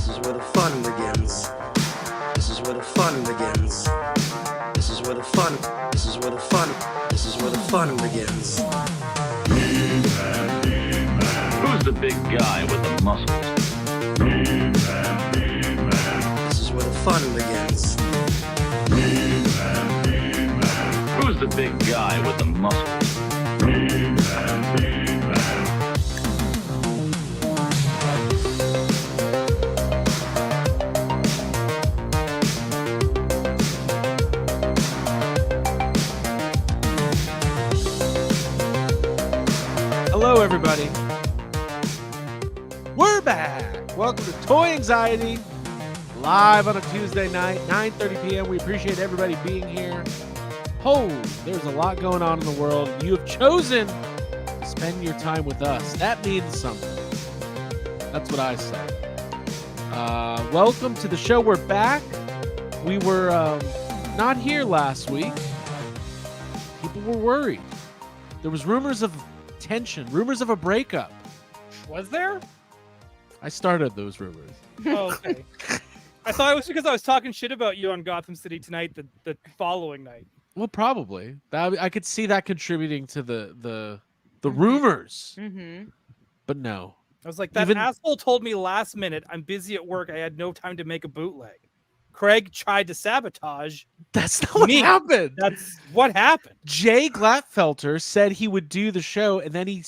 This is where the fun begins. This is where the fun begins. This is where the fun. This is where the fun. This is where the fun begins. Who's the big guy with the muscles? This is where the fun begins. Who's the big guy with the muscles? Hello, everybody. We're back. Welcome to Toy Anxiety, live on a Tuesday night, 9:30 p.m. We appreciate everybody being here. Oh, there's a lot going on in the world. You have chosen to spend your time with us. That means something. That's what I say. Welcome to the show. We're back. We were not here last week. People were worried. There was rumors of tension, rumors of a breakup. Was there? I started those rumors. Oh, okay. I thought it was because I was talking shit about you on Gotham City Tonight the following night. Well, probably. I could see that contributing to the rumors. Mm-hmm. But no. I was like, that Even- asshole told me last minute, I'm busy at work. I had no time to make a bootleg. Craig tried to sabotage. That's not what Me. happened. That's what happened. Jay Glatfelter said he would do the show, and then he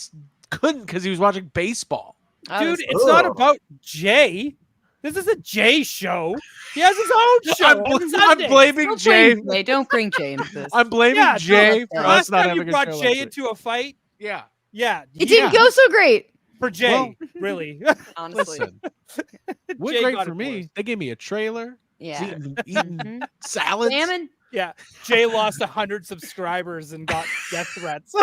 couldn't because he was watching baseball. Dude, it's not about Jay. This is a Jay show. He has his own show. I'm blaming Jay. Don't bring Jay into this. I'm blaming Jay for Last us not time you having a brought show Jay last week. into a fight. Yeah. Yeah. It didn't go so great, For Jay, Well, really. honestly. Listen, went Jay great got for it me. us. They gave me a trailer. Yeah. Eating Mhm. salads. Salmon. Yeah, Jay lost 100 subscribers and got death threats.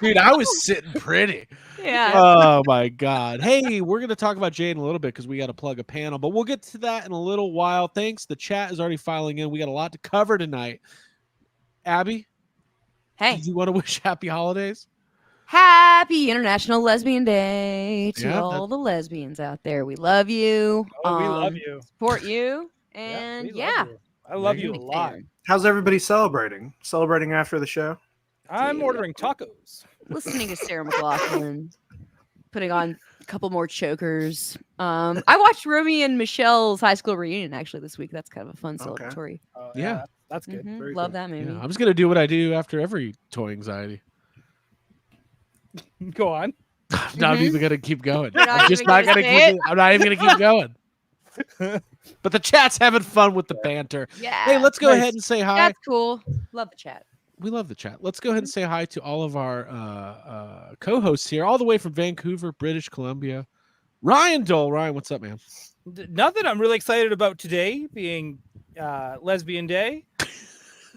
Dude, I was sitting pretty. Yeah. Oh my God. Hey, we're going to talk about Jay in a little bit because we got to plug a panel, but we'll get to that in a little while. Thanks. The chat is already filing in. We got a lot to cover tonight. Abby, Hey, did you want to wish happy holidays? happy International Lesbian Day to Yeah, all the lesbians out there. We love you. Oh, we love you. Support you. Yeah, And we love yeah, you. I love There you you a lot. How's everybody celebrating? Celebrating after the show? I'm Dude. ordering tacos. listening to Sarah McLachlan, putting on a couple more chokers. I watched Romy and Michelle's high school reunion actually this week. That's kind of a fun Okay. celebratory. Yeah. That's good. Mhm. Very Love cool. that movie. Yeah, I'm just going to do what I do after every Toy Anxiety. Go on. I'm not even going to keep going. You're not I'm just even not gonna going to say keep it? I'm not even going to keep going. But the chat's having fun with the banter. Yeah. Hey, let's go Nice. ahead and say hi. That's cool. Love the chat. We love the chat. Let's go ahead and say hi to all of our co-hosts here, all the way from Vancouver, British Columbia. Ryan Dole. Ryan, what's up, man? Nothing I'm really excited about today being Lesbian Day.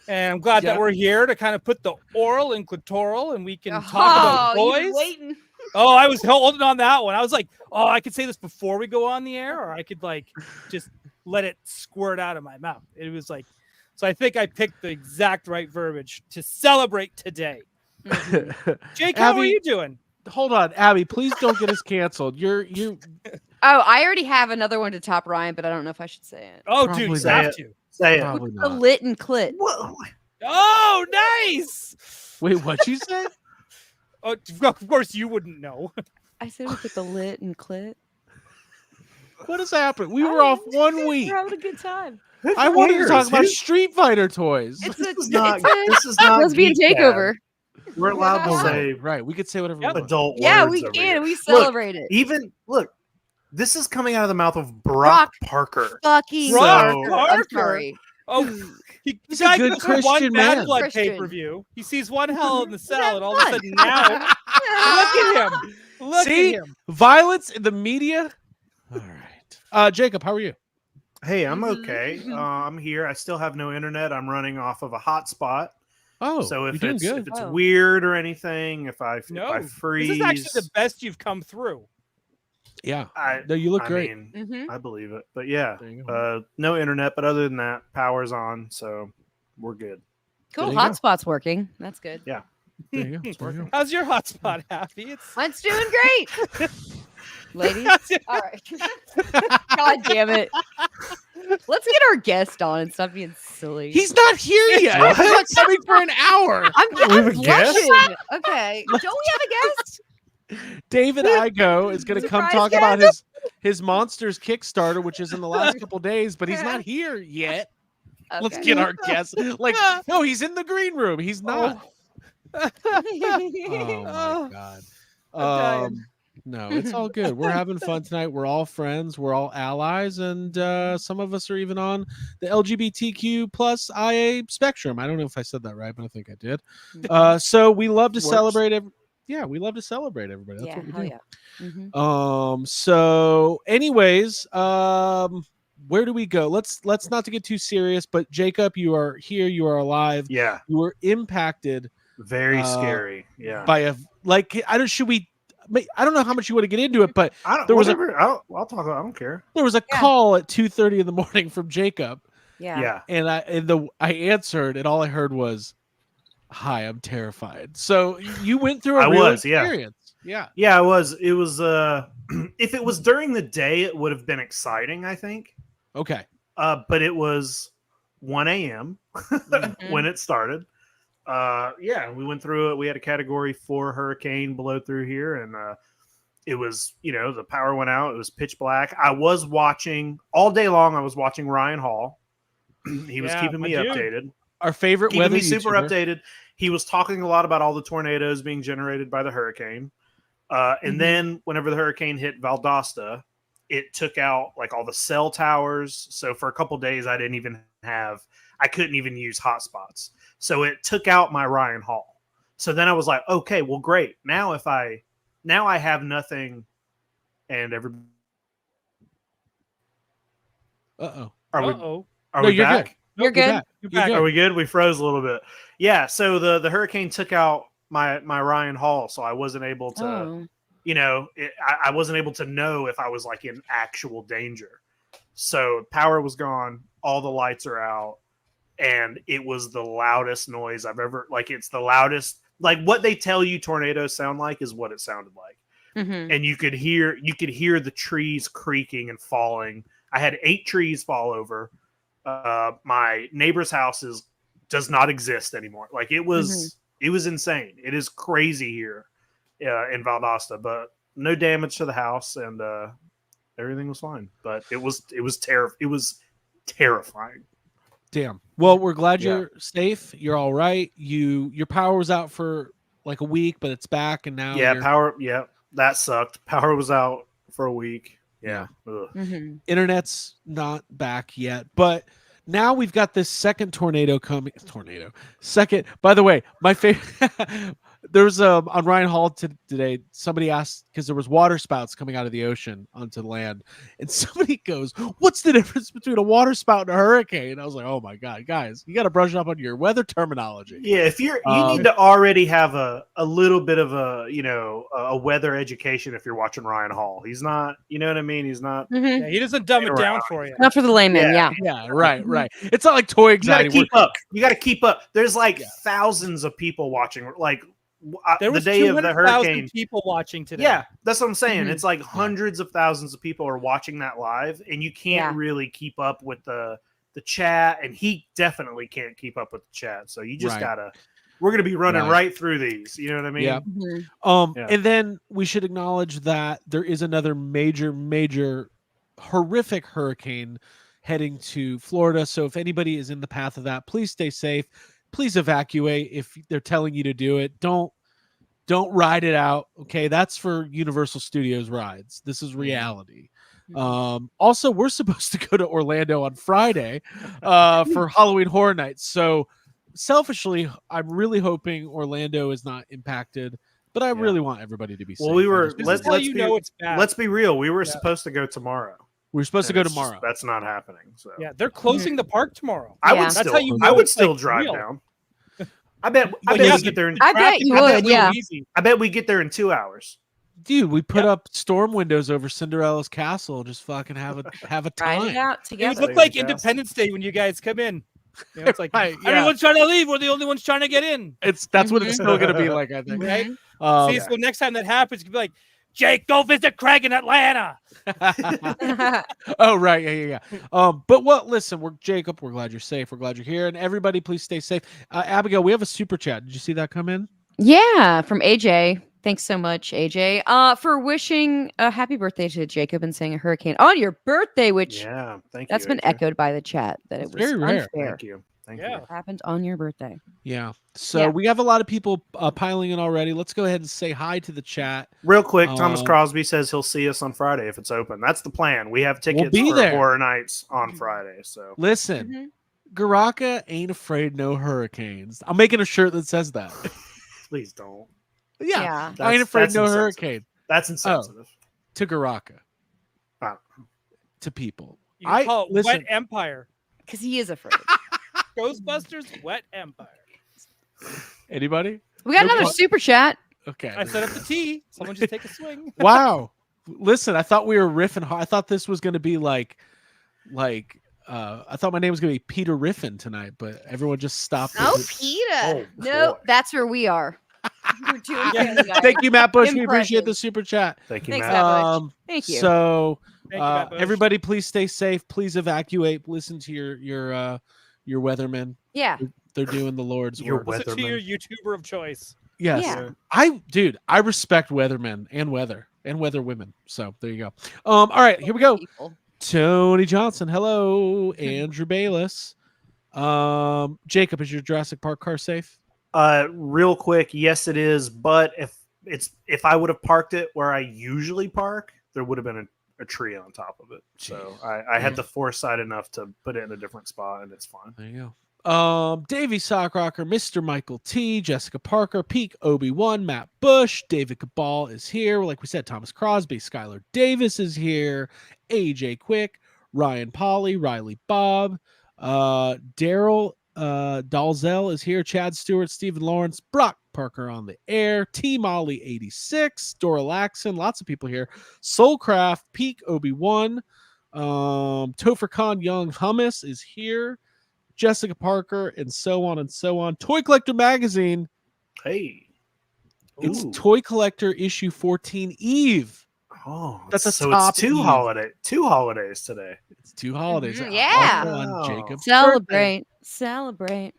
And I'm glad Yeah. that we're here to kind of put the oral and clitoral and we can talk about you were boys. waiting. Oh, I was holding on that one. I was like, oh, I could say this before we go on the air, or I could like just let it squirt out of my mouth. It was like, so I think I picked the exact right verbiage to celebrate today. Jake, how are Abby- you doing? Hold on, Abby. Please don't get us canceled. You're Oh, I already have another one to top Ryan, but I don't know if I should say it. Oh, Probably dude, you not. have to. Say it. probably The not. lit and clit. Whoa. Oh, nice. Wait, what'd you say? Oh, of course you wouldn't know. I said we put the lit and clit. What has happened? We were off 1 week. We're having a good time. I wanted to talk about Who- Street Fighter toys. It's This a, is not. it's a This is not lesbian Geek Dad. takeover. We're allowed Oh, to say right. We could say whatever Yep. we want. adult Yeah, words we over can. here. We celebrate it. Even look, this is coming out of the mouth of Brock Parker. Fucking Brock Parker. Parker. I'm sorry. Oh, He's the guy a good goes to one Christian Bad man. Blood Christian. pay-per-view. He sees one hell in the cell, That's and all of a fun. sudden now, look at him. Look See? at him. Violence in the media. All right. Jacob, how are you? Hey, I'm Mhm. okay. I'm here. I still have no internet. I'm running off of a hotspot. Oh, So if you're doing it's good. if it's Oh. weird or anything, if I No, freeze, This is actually the best you've come through. Yeah. I, No, you look I great. mean, Mhm. I believe it. But yeah, There you go. no internet. But other than that, power's on, so we're good. Cool. There you go. Hotspot's working. That's good. There you go. There you go. How's your hotspot, Happy? It's Mine's doing great. ladies. All right. God damn it. Let's get our guest on and stop being silly. He's not here yet. What? He's not coming for an hour. I'm We have a guest? blushing. Okay. Don't we have a guest? David Igo is going to come Surprise talk about his Monsters Kickstarter, which is in the last couple days, but he's not here yet. Let's Okay. get our guest. Like, no, he's in the green room. He's not. Oh my god. I'm dying. No, it's all good. We're having fun tonight. We're all friends. We're all allies, and some of us are even on the LGBTQ plus IA spectrum. I don't know if I said that right, but I think I did. So we love to Works. celebrate. We love to celebrate everybody. That's Yeah, what we hell do. yeah. Mhm. So anyways, where do we go? Let's not to get too serious, but Jacob, you are here. You are alive. Yeah, You were impacted very scary. Yeah, by I don't know how much you want to get into it, but I don't. there was a- Whatever. I'll talk about. I don't care. there was a Yeah. call at 2:30 in the morning from Jacob, Yeah. and I answered, and all I heard was, "Hi, I'm terrified." So you went through a I real was, yeah. experience. Yeah. Yeah, it was. It was. If it was during the day, it would have been exciting, I think. Okay. But it was 1 a.m. Mm-hmm. when it started. Yeah, we went through it. We had a Category 4 hurricane blow through here, and it was, the power went out. It was pitch black. I was watching all day long. I was watching Ryan Hall. He was Yeah, keeping me my dude. updated. Our favorite Keeping weather me super YouTuber. updated. He was talking a lot about all the tornadoes being generated by the hurricane. And then whenever the hurricane hit Valdosta, it took out like all the cell towers. So for a couple days, I couldn't even use hotspots. So it took out my Ryan Hall. So then I was like, okay, well, great. Now I have nothing, and everybody. Uh-oh. Are we Uh-oh. are No, we you're back? good. You're good. back. You're You're back. good. Are we good? We froze a little bit. Yeah. So the hurricane took out my Ryan Hall, so I wasn't able to. Oh. I wasn't able to know if I was like in actual danger. So power was gone, all the lights are out, and it was the loudest noise I've ever, it's the loudest, like what they tell you tornadoes sound like is what it sounded like. Mhm. And you could hear the trees creaking and falling. I had 8 trees fall over. My neighbor's house does not exist anymore. Like it was insane. It is crazy here in Valdosta, but no damage to the house, and everything was fine. But it was terrifying. Damn. Well, we're glad Yeah. you're safe. You're all right. Your power was out for like a week, but it's back, and now Yeah, your power. Yeah, that sucked. Power was out for a week. Yeah. Ugh. Mhm. internet's not back yet. But now we've got this second tornado coming. Second. By the way, my favorite. There was on Ryan Hall today. Somebody asked because there was water spouts coming out of the ocean onto land, and somebody goes, "What's the difference between a water spout and a hurricane?" I was like, "Oh my god, guys, you got to brush up on your weather terminology." Yeah, if you need to already have a little bit of a weather education if you're watching Ryan Hall. He's not, you know what I mean? He's not. Mhm. Yeah, he doesn't dumb it Around. down for you. Not for the layman. Yeah. Yeah. Yeah, right. It's not like toy You got to anxiety. keep up. You got to keep up. There's thousands of people watching. Like There the was day of the 200,000 hurricane. people watching today. Yeah, that's what I'm saying. Mhm. It's like hundreds of thousands of people are watching that live, and you can't Yeah. really keep up with the chat, and he definitely can't keep up with the chat. So you just Right. gotta. We're gonna be running Right. right through these. You know what I mean? Yeah. Mhm. Yeah. And then we should acknowledge that there is another major horrific hurricane heading to Florida. So if anybody is in the path of that, please stay safe. Please evacuate if they're telling you to do it. Don't ride it out. Okay. That's for Universal Studios rides. This is reality. Also, we're supposed to go to Orlando on Friday for Halloween Horror Nights. So selfishly, I'm really hoping Orlando is not impacted, but I Yeah. really want everybody to be safe. Well, we were. I just- This Let's is how let's you be, know it's bad. let's be real. We were Yeah. supposed to go tomorrow. we're supposed to and go it's just- tomorrow. That's not happening. So Yeah, they're closing the park tomorrow. I Yeah. would That's still. how you I know would it's, still like, drive real. down. I bet yeah, we get there. I bet you would. Yeah. Easy. I bet we get there in 2 hours. Dude, we put Yeah. up storm windows over Cinderella's castle. Just fucking have a Ride it time. out It would together. look Like like a Independence Day when you guys come in. You know, it's like Right, yeah. everyone's trying to leave. We're the only ones trying to get in. That's what it's still gonna be like, I think. Right? Um, See, so next time that happens, you can be like, Jake, go visit Craig in Atlanta. Oh, right. Yeah. But listen, we're Jacob. We're glad you're safe. We're glad you're here. And everybody, please stay safe. Abigail, we have a super chat. Did you see that come in? Yeah, from AJ. Thanks so much, AJ, for wishing a happy birthday to Jacob and saying a hurricane on your birthday, which Yeah, thank you. that's been AJ. echoed by the chat that That's it was very rare. unfair. Thank you. Thank Yeah. you. It happened on your birthday. Yeah. So Yeah. we have a lot of people piling in already. Let's go ahead and say hi to the chat. Real quick, Thomas Um, Crosby says he'll see us on Friday if it's open. That's the plan. We have tickets be for there. Horror Nights on Friday. So Listen, Mhm. Garaka ain't afraid no hurricanes. I'm making a shirt that says that. please don't. Yeah. I ain't That's- afraid that's no insensitive. hurricane. That's insensitive. To Garaka. Oh. To people. You call it listen. Wet Empire. Because he is afraid. Ghostbusters, Wet Empire. Anybody? We got No another que- super chat. Okay. I set up the tea. Someone just take a swing. Wow. Listen, I thought we were riffing hard. I thought this was going to be like I thought my name was going to be Peter Riffin tonight, but everyone just stopped. Oh, it. Peter. Oh, no, boy. that's where we are. We're doing Family Guy. Thank you, Matt Bush. We appreciate the Impressions. super chat. Thank you, Thanks, Matt. Matt. Bush. Thank you. So Thank you, Matt Bush. everybody, please stay safe. Please evacuate. Listen to your weathermen. Yeah. They're doing the Lord's Your work. Listen to your Weatherman. YouTuber of choice. Yes. Yeah. I respect weathermen and weather women. So there you go. All right, here we go. People. Tony Johnson. Hello. Andrew Bayless. Jacob, is your Jurassic Park car safe? Real quick, yes, it is. But if I would have parked it where I usually park, there would have been a tree on top of it. So I had the foresight enough to put it in a different spot, and it's fine. There you go. Davey Sockrocker, Mr. Michael T, Jessica Parker, Peak Obi-Wan, Matt Bush, David Cabal is here. Like we said, Thomas Crosby, Skylar Davis is here, AJ Quick, Ryan Polly, Riley Bob, Daryl Dalzell is here, Chad Stewart, Stephen Lawrence, Brock Parker on the air, T Molly 86, Dora Laxon, lots of people here, Soulcraft, Peak Obi-Wan, Topher Khan Young Hummus is here, Jessica Parker, and so on and so on. Toy Collector Magazine. Hey. It's Ooh. Toy Collector issue 14 Eve. Oh, That's a so top it's two Eve. holidays today. It's 2 holidays. Yeah. Also on Wow. Jacob's Celebrate. Celebrate.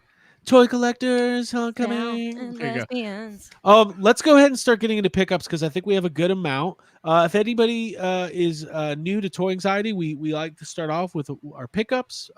Toy Collectors Homecoming. And There you go. lesbians. Let's go ahead and start getting into pickups because I think we have a good amount. If anybody is new to Toy Anxiety, we like to start off with our pickups,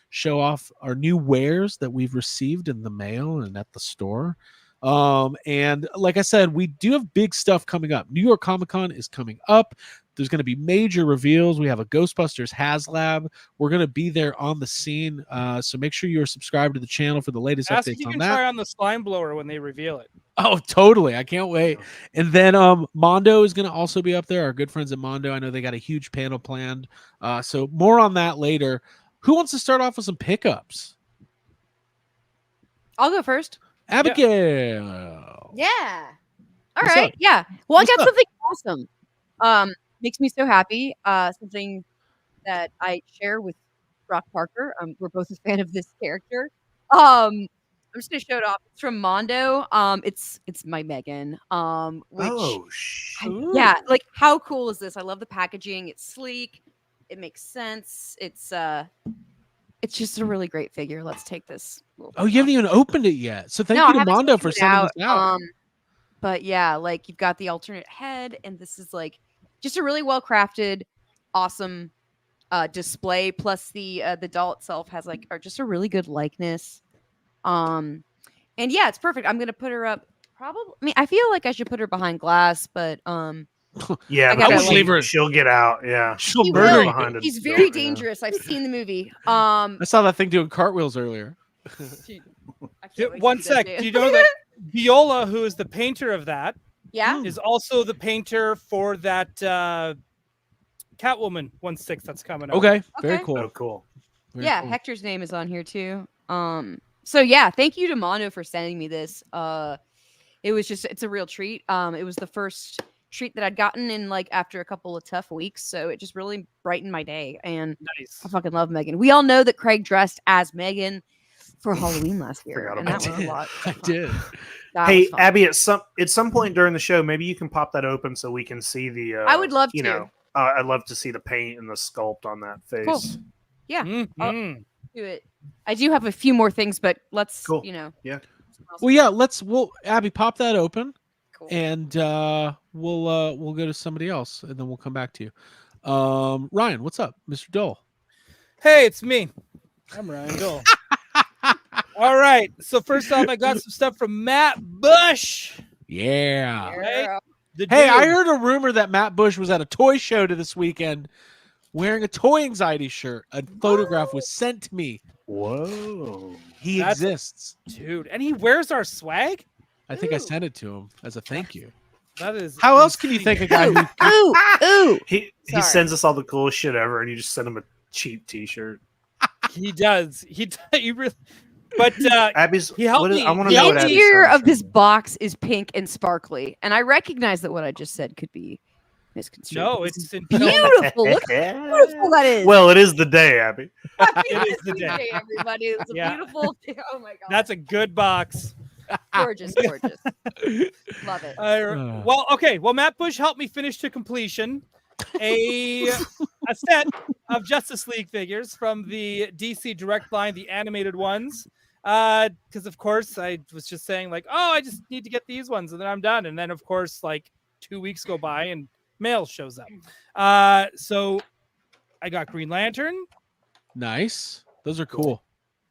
show off our new wares that we've received in the mail and at the store. And like I said, we do have big stuff coming up. New York Comic Con is coming up. There's going to be major reveals. We have a Ghostbusters HasLab. We're going to be there on the scene. So make sure you're subscribed to the channel for the latest Ask if updates you on can that. try on the slime blower when they reveal it. Oh, totally. I can't wait. And then Mondo is going to also be up there. Our good friends at Mondo. I know they got a huge panel planned. So more on that later. Who wants to start off with some pickups? I'll go first. Abigail. Yeah. All What's right. up? Yeah. Well, What's I got up? something awesome. Makes me so happy. Something that I share with Brock Parker. We're both a fan of this character. I'm just gonna show it off. It's from Mondo. It's my Megan. Which yeah, like how cool is this? I love the packaging. It's sleek. It makes sense. It's just a really great figure. Let's take this. Oh, you haven't even opened it yet. So thank No, you I to haven't Mondo taken for it sending this out. But yeah, like you've got the alternate head, and this is like just a really well crafted, awesome display. Plus the doll itself has like just a really good likeness. And yeah, it's perfect. I'm gonna put her up. Probably. I mean, I feel like I should put her behind glass, but Yeah, I but gotta, I would leave her. she'll get out. Yeah, She'll He murder will. you. behind it. he's very Yeah. dangerous. I've seen the movie. I saw that thing doing cartwheels earlier. I can't wait to One see that sec. too. Do you know that Viola, who is the painter of that, Yeah. is also the painter for that Catwoman 1/6 that's coming out? Okay, very Okay. cool. Oh, cool. Very Yeah, cool. Hector's name is on here too. So yeah, thank you to Mondo for sending me this. It's a real treat. It was the first treat that I'd gotten in like after a couple of tough weeks, so it just really brightened my day. And Nice. I fucking love Megan. We all know that Craig dressed as Megan for Halloween last year, Forgot and about that was a that. lot. I did. That Hey, was fun. Abby, at some point during the show, maybe you can pop that open so we can see the. I would love you to. know, I'd love to see the paint and the sculpt on that face. Cool. Yeah, Mhm. do it. I do have a few more things, but let's Cool. Yeah. Well, yeah. We'll Abby pop that open, Cool. and we'll go to somebody else, and then we'll come back to you. Ryan, what's up, Mr. Dole? Hey, it's me. I'm Ryan Dole. All right. So first off, I got some stuff from Matt Bush. Yeah. Right? The Hey, I dude. heard a rumor that Matt Bush was at a toy show this weekend wearing a Toy Anxiety shirt. A photograph was sent to me. Whoa. He That's- exists. Dude, and he wears our swag. I think I Ooh. sent it to him as a thank you. That is. How else can you thank a guy who Ooh. He Sorry. sends us all the coolest shit ever, and you just send him a cheap T-shirt. He does. He really. But Abby's. he helped I me. want to The know what Abby's interior trying of to this show me. box is pink and sparkly, and I recognize that what I just said could be misconstrued. no, This it's is in beautiful. Look how beautiful that is. Well, it is the day, Abby. It is the day. Everybody. It's a Yeah. beautiful. Oh my god. That's a good box. gorgeous, gorgeous. Love it. Well, okay. Well, Matt Bush helped me finish to completion a set of Justice League figures from the DC Direct line, the animated ones. Because of course I was just saying like, oh, I just need to get these ones and then I'm done. And then of course like 2 weeks go by and mail shows up. So I got Green Lantern. Nice. Those are cool.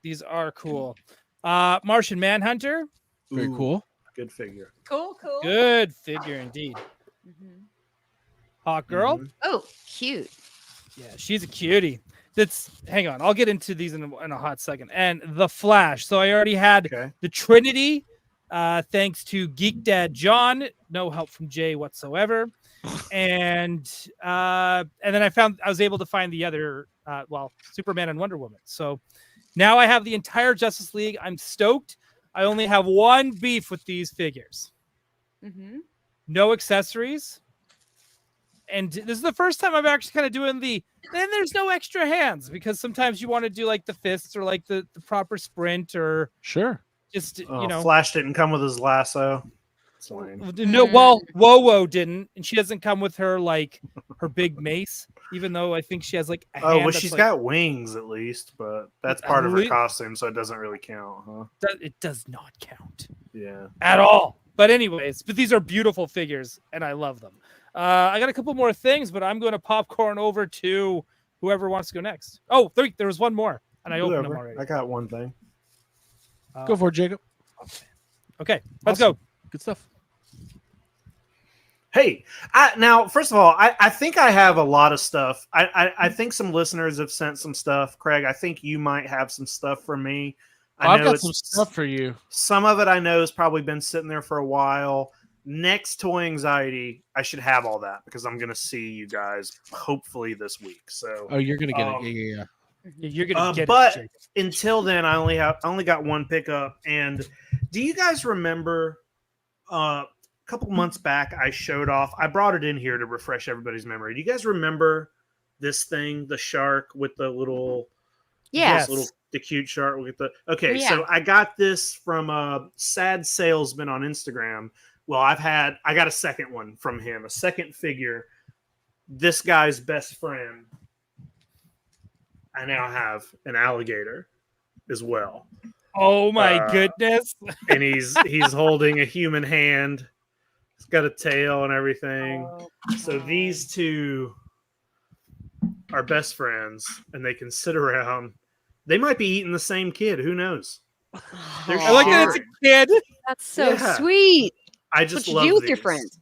These are cool. Martian Manhunter. Very Ooh, cool. Good figure. Cool. Good figure indeed. Hawk Girl. Mhm. Oh, cute. Yeah, she's a cutie. Hang on, I'll get into these in a hot second. And the Flash. So I already had Okay. the Trinity, thanks to Geek Dad John. No help from Jay whatsoever. And then I was able to find the other, Superman and Wonder Woman. So now I have the entire Justice League. I'm stoked. I only have one beef with these figures. No accessories. And this is the first time I'm actually kind of doing then there's no extra hands, because sometimes you want to do like the fists or like the proper sprint or Sure. just, Oh, Flash didn't come with his lasso. It's lame. no, well, Wowo didn't. And she doesn't come with her, like her big mace, even though I think she has like a Oh, hand well, that's, she's like, got wings at least, but that's part of her least- costume, so it doesn't really count, huh? it does not count Yeah. at all. But anyways, these are beautiful figures and I love them. I got a couple more things, but I'm going to popcorn over to whoever wants to go next. Oh, there was one more, and I opened them Whoever. already. I got one thing. Go for it, Jacob. Okay, let's Awesome. go. Good stuff. Hey, now, first of all, I think I have a lot of stuff. I think some listeners have sent some stuff. Craig, I think you might have some stuff from me. I I've know got it's some stuff for you. Some of it I know has probably been sitting there for a while. Next Toy Anxiety, I should have all that because I'm going to see you guys hopefully this week. So, Oh, you're gonna get it. Yeah. You're gonna get but it. Jacob. until then, I only got one pickup. And do you guys remember a couple months back I showed off? I brought it in here to refresh everybody's memory. Do you guys remember this thing, the shark with the little, Yeah. Yes. the cute shark with the okay? Yeah. So I got this from a sad salesman on Instagram. Well, I got a second one from him, a second figure. This guy's best friend. I now have an alligator as well. Oh my goodness! And he's holding a human hand. He's got a tail and everything. So these two are best friends, and they can sit around. They might be eating the same kid. Who knows? They're I like that it's a kid. That's so Yeah. sweet. I That's just what love you do with your these. friends.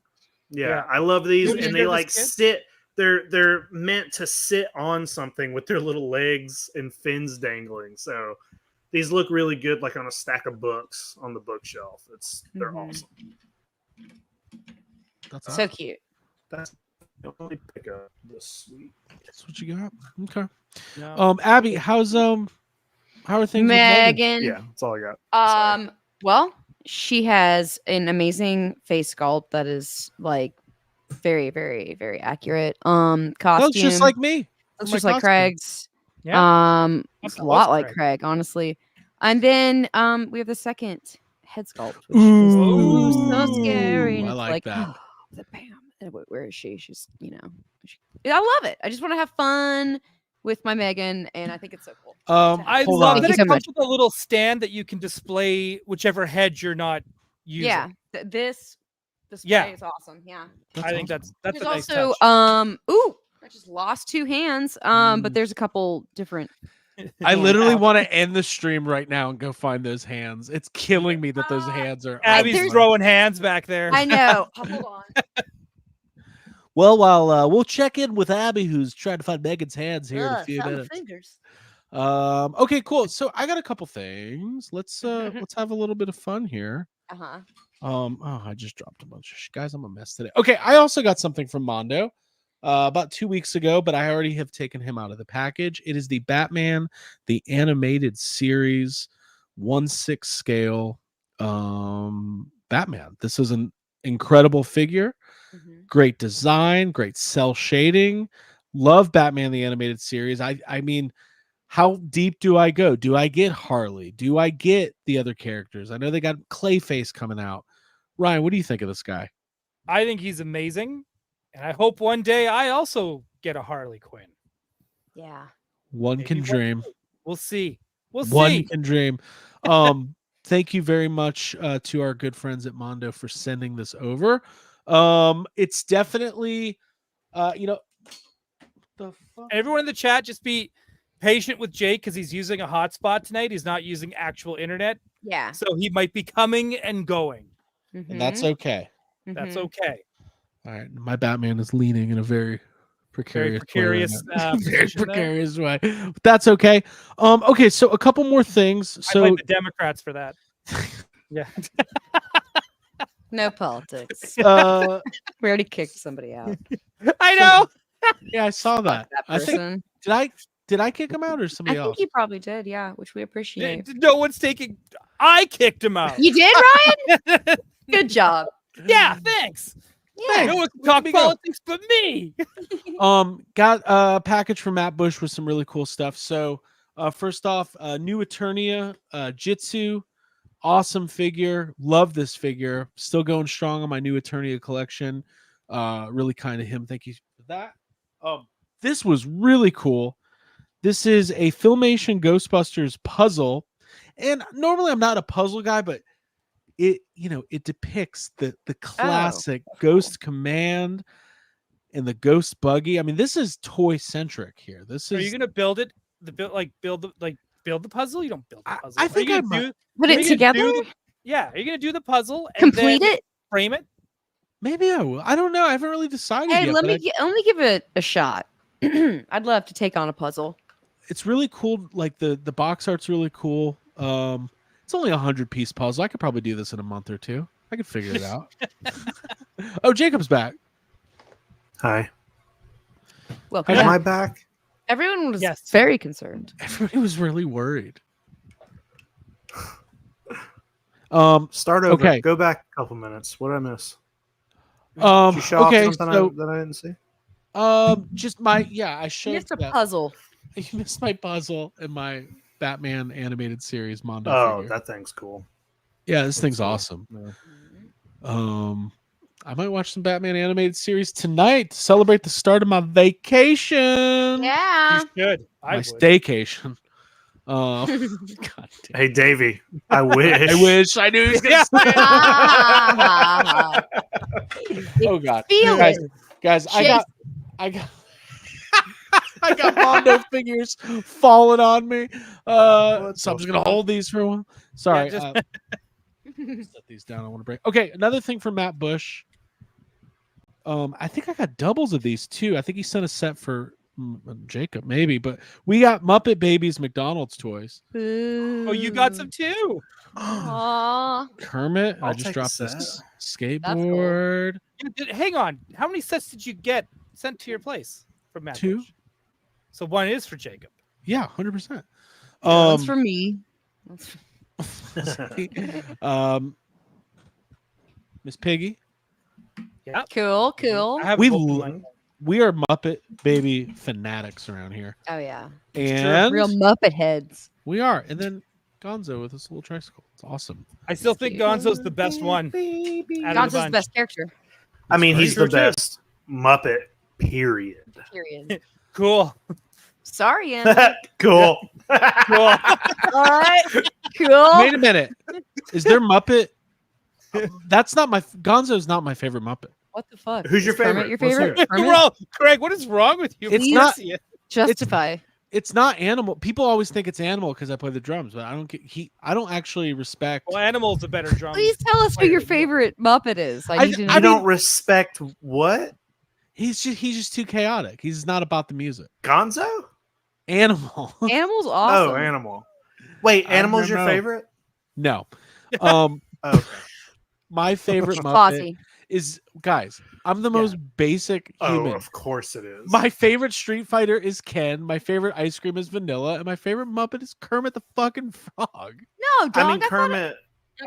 Yeah, Yeah. I love these, Did you and hear they this like kid? sit. They're meant to sit on something with their little legs and fins dangling. So these look really good, like on a stack of books on the bookshelf. They're Mhm. awesome. That's So cute. That's the only pickup this week. That's what you got. Okay. No. Abby, how are things? With Megan? Megan. Yeah, that's all I got. Sorry. Well, she has an amazing face sculpt that is like very, very, very accurate. Costume. Looks just like me. looks my just like costume. Craig's. Yeah. It's That a lot was like Craig. Craig, honestly. And then we have the second head sculpt, which Ooh, is so scary. And I it's like that. the bam. And where is she? She's, I love it. I just want to have fun with my Megan, and I think it's so cool. I Hold love on. that Thank you it so comes with a little stand that you can display whichever head you're not using. Yeah, this display Yeah. is awesome. Yeah. I think that's a There's nice also touch. I just lost 2 hands. But there's a couple different. I hands literally out. want to end the stream right now and go find those hands. It's killing me that those hands are. Abby's there's- throwing hands back there. I know. Hold on. Well, while we'll check in with Abby, who's trying to find Megan's hands here in a few minutes. Fingers. Okay, cool. So I got a couple things. Let's have a little bit of fun here. I just dropped a bunch of guys. I'm a mess today. Okay, I also got something from Mondo about 2 weeks ago, but I already have taken him out of the package. It is the Batman, the animated series, 1/6 scale Batman. This is an incredible figure. Great design, great cell shading. Love Batman the animated series. I mean, how deep do I go? Do I get Harley? Do I get the other characters? I know they got Clayface coming out. Ryan, what do you think of this guy? I think he's amazing, and I hope one day I also get a Harley Quinn. Yeah. One Maybe can one dream. day. We'll see. We'll One see. can dream. Thank you very much to our good friends at Mondo for sending this over. It's definitely the fuck? Everyone in the chat, just be patient with Jake because he's using a hotspot tonight. He's not using actual internet, Yeah. so he might be coming and going. And that's okay. That's okay. All right, my Batman is leaning in a very precarious, very very precarious way. But that's okay. Okay, so a couple more things. I So blame the Democrats for that. Yeah. No politics. we already kicked somebody out. I know. Yeah, I saw that. That I think person. did I kick him out or I somebody think else? you probably did, yeah, which we appreciate. No one's taking. I kicked him out. You did, Ryan? Good job. Yeah, thanks. Yeah. No one can talk me go. politics but me. Got a package from Matt Bush with some really cool stuff. So first off, new Eternia Jitsu, awesome figure. Love this figure. Still going strong on my new Eternia collection. Really kind of him. Thank you for that. This was really cool. This is a Filmation Ghostbusters puzzle. And normally I'm not a puzzle guy, but it depicts the classic Ghost Command and the Ghost Buggy. I mean, this is toy centric here. This is. Are you gonna build it? Build the puzzle? You don't build the puzzle. I think Are you I gonna might. Put are it you gonna together? do yeah. Are you gonna do the puzzle and Complete then it? frame it? Maybe I will. I don't know. I haven't really decided Hey, yet. let but me give it a shot. I'd love to take on a puzzle. it's really cool. Like the box art's really cool. It's only 100-piece puzzle. I could probably do this in a month or two. I could figure it out. Oh, Jacob's back. Hi. Welcome. Am back. I back? Everyone was Yes. very concerned. Everybody was really worried. Start over. Okay. Go back a couple minutes. What did I miss? Did you show Okay. off something So, that I didn't see? just I You showed missed a that. puzzle. You missed my puzzle in my Batman animated series Mondo Oh, figure. that thing's cool. Yeah, this thing's cool. awesome. Yeah. I might watch some Batman animated series tonight to celebrate the start of my vacation. Yeah. You should. I My would. staycation. God damn. Hey, Davey, I wish. I wish I knew he was gonna say it. Oh God, Feel guys, it. guys, I got I got Mondo figures falling on me. So I'm just gonna hold these for a while. Sorry. just- Set these down. I want to break. Okay, another thing for Matt Bush. I think I got doubles of these too. I think he sent a set for Jacob, maybe, but we got Muppet Babies McDonald's toys. Oh, you got some too. Aw. Kermit. I I'll just take a dropped this set. skateboard. Hang on. How many sets did you get sent to your place from Matt? 2. Bush? So one is for Jacob. Yeah, 100%. That's for me. Miss Piggy. Yeah. Cool, cool. I have We both lo- mine. We are Muppet Baby fanatics around here, Oh yeah. and Real Muppet heads. we are. And then Gonzo with his little tricycle. It's awesome. I still think Gonzo's the best one. out of the Gonzo's the bunch. best character. I mean, he's Sure the too. best Muppet. Period. Period. Cool. Sorry, Anna. Cool. Cool. All right. Cool. Wait a minute. Is there Muppet? That's not my Gonzo's not my favorite Muppet. What the fuck? Who's your Is Kermit favorite? Your Let's favorite? hear Kermit? Bro, Craig, what is wrong with you? It's Please not- see it. Justify. It's not Animal. People always think it's Animal because I play the drums, but I don't get I don't actually respect. Well, Animal's a better drum. Please tell us who player your than you. favorite Muppet is. I need to know. You don't respect what? He's just too chaotic. He's not about the music. Gonzo? Animal. Animal's awesome. Oh, Animal. Wait, I Animal's your don't know. favorite? No. Okay. My favorite Muppet Fozzie. is guys. I'm the most basic human. Oh, of course it is. My favorite Street Fighter is Ken. My favorite ice cream is vanilla, and my favorite Muppet is Kermit the fucking Frog. No, dog. I mean, Kermit.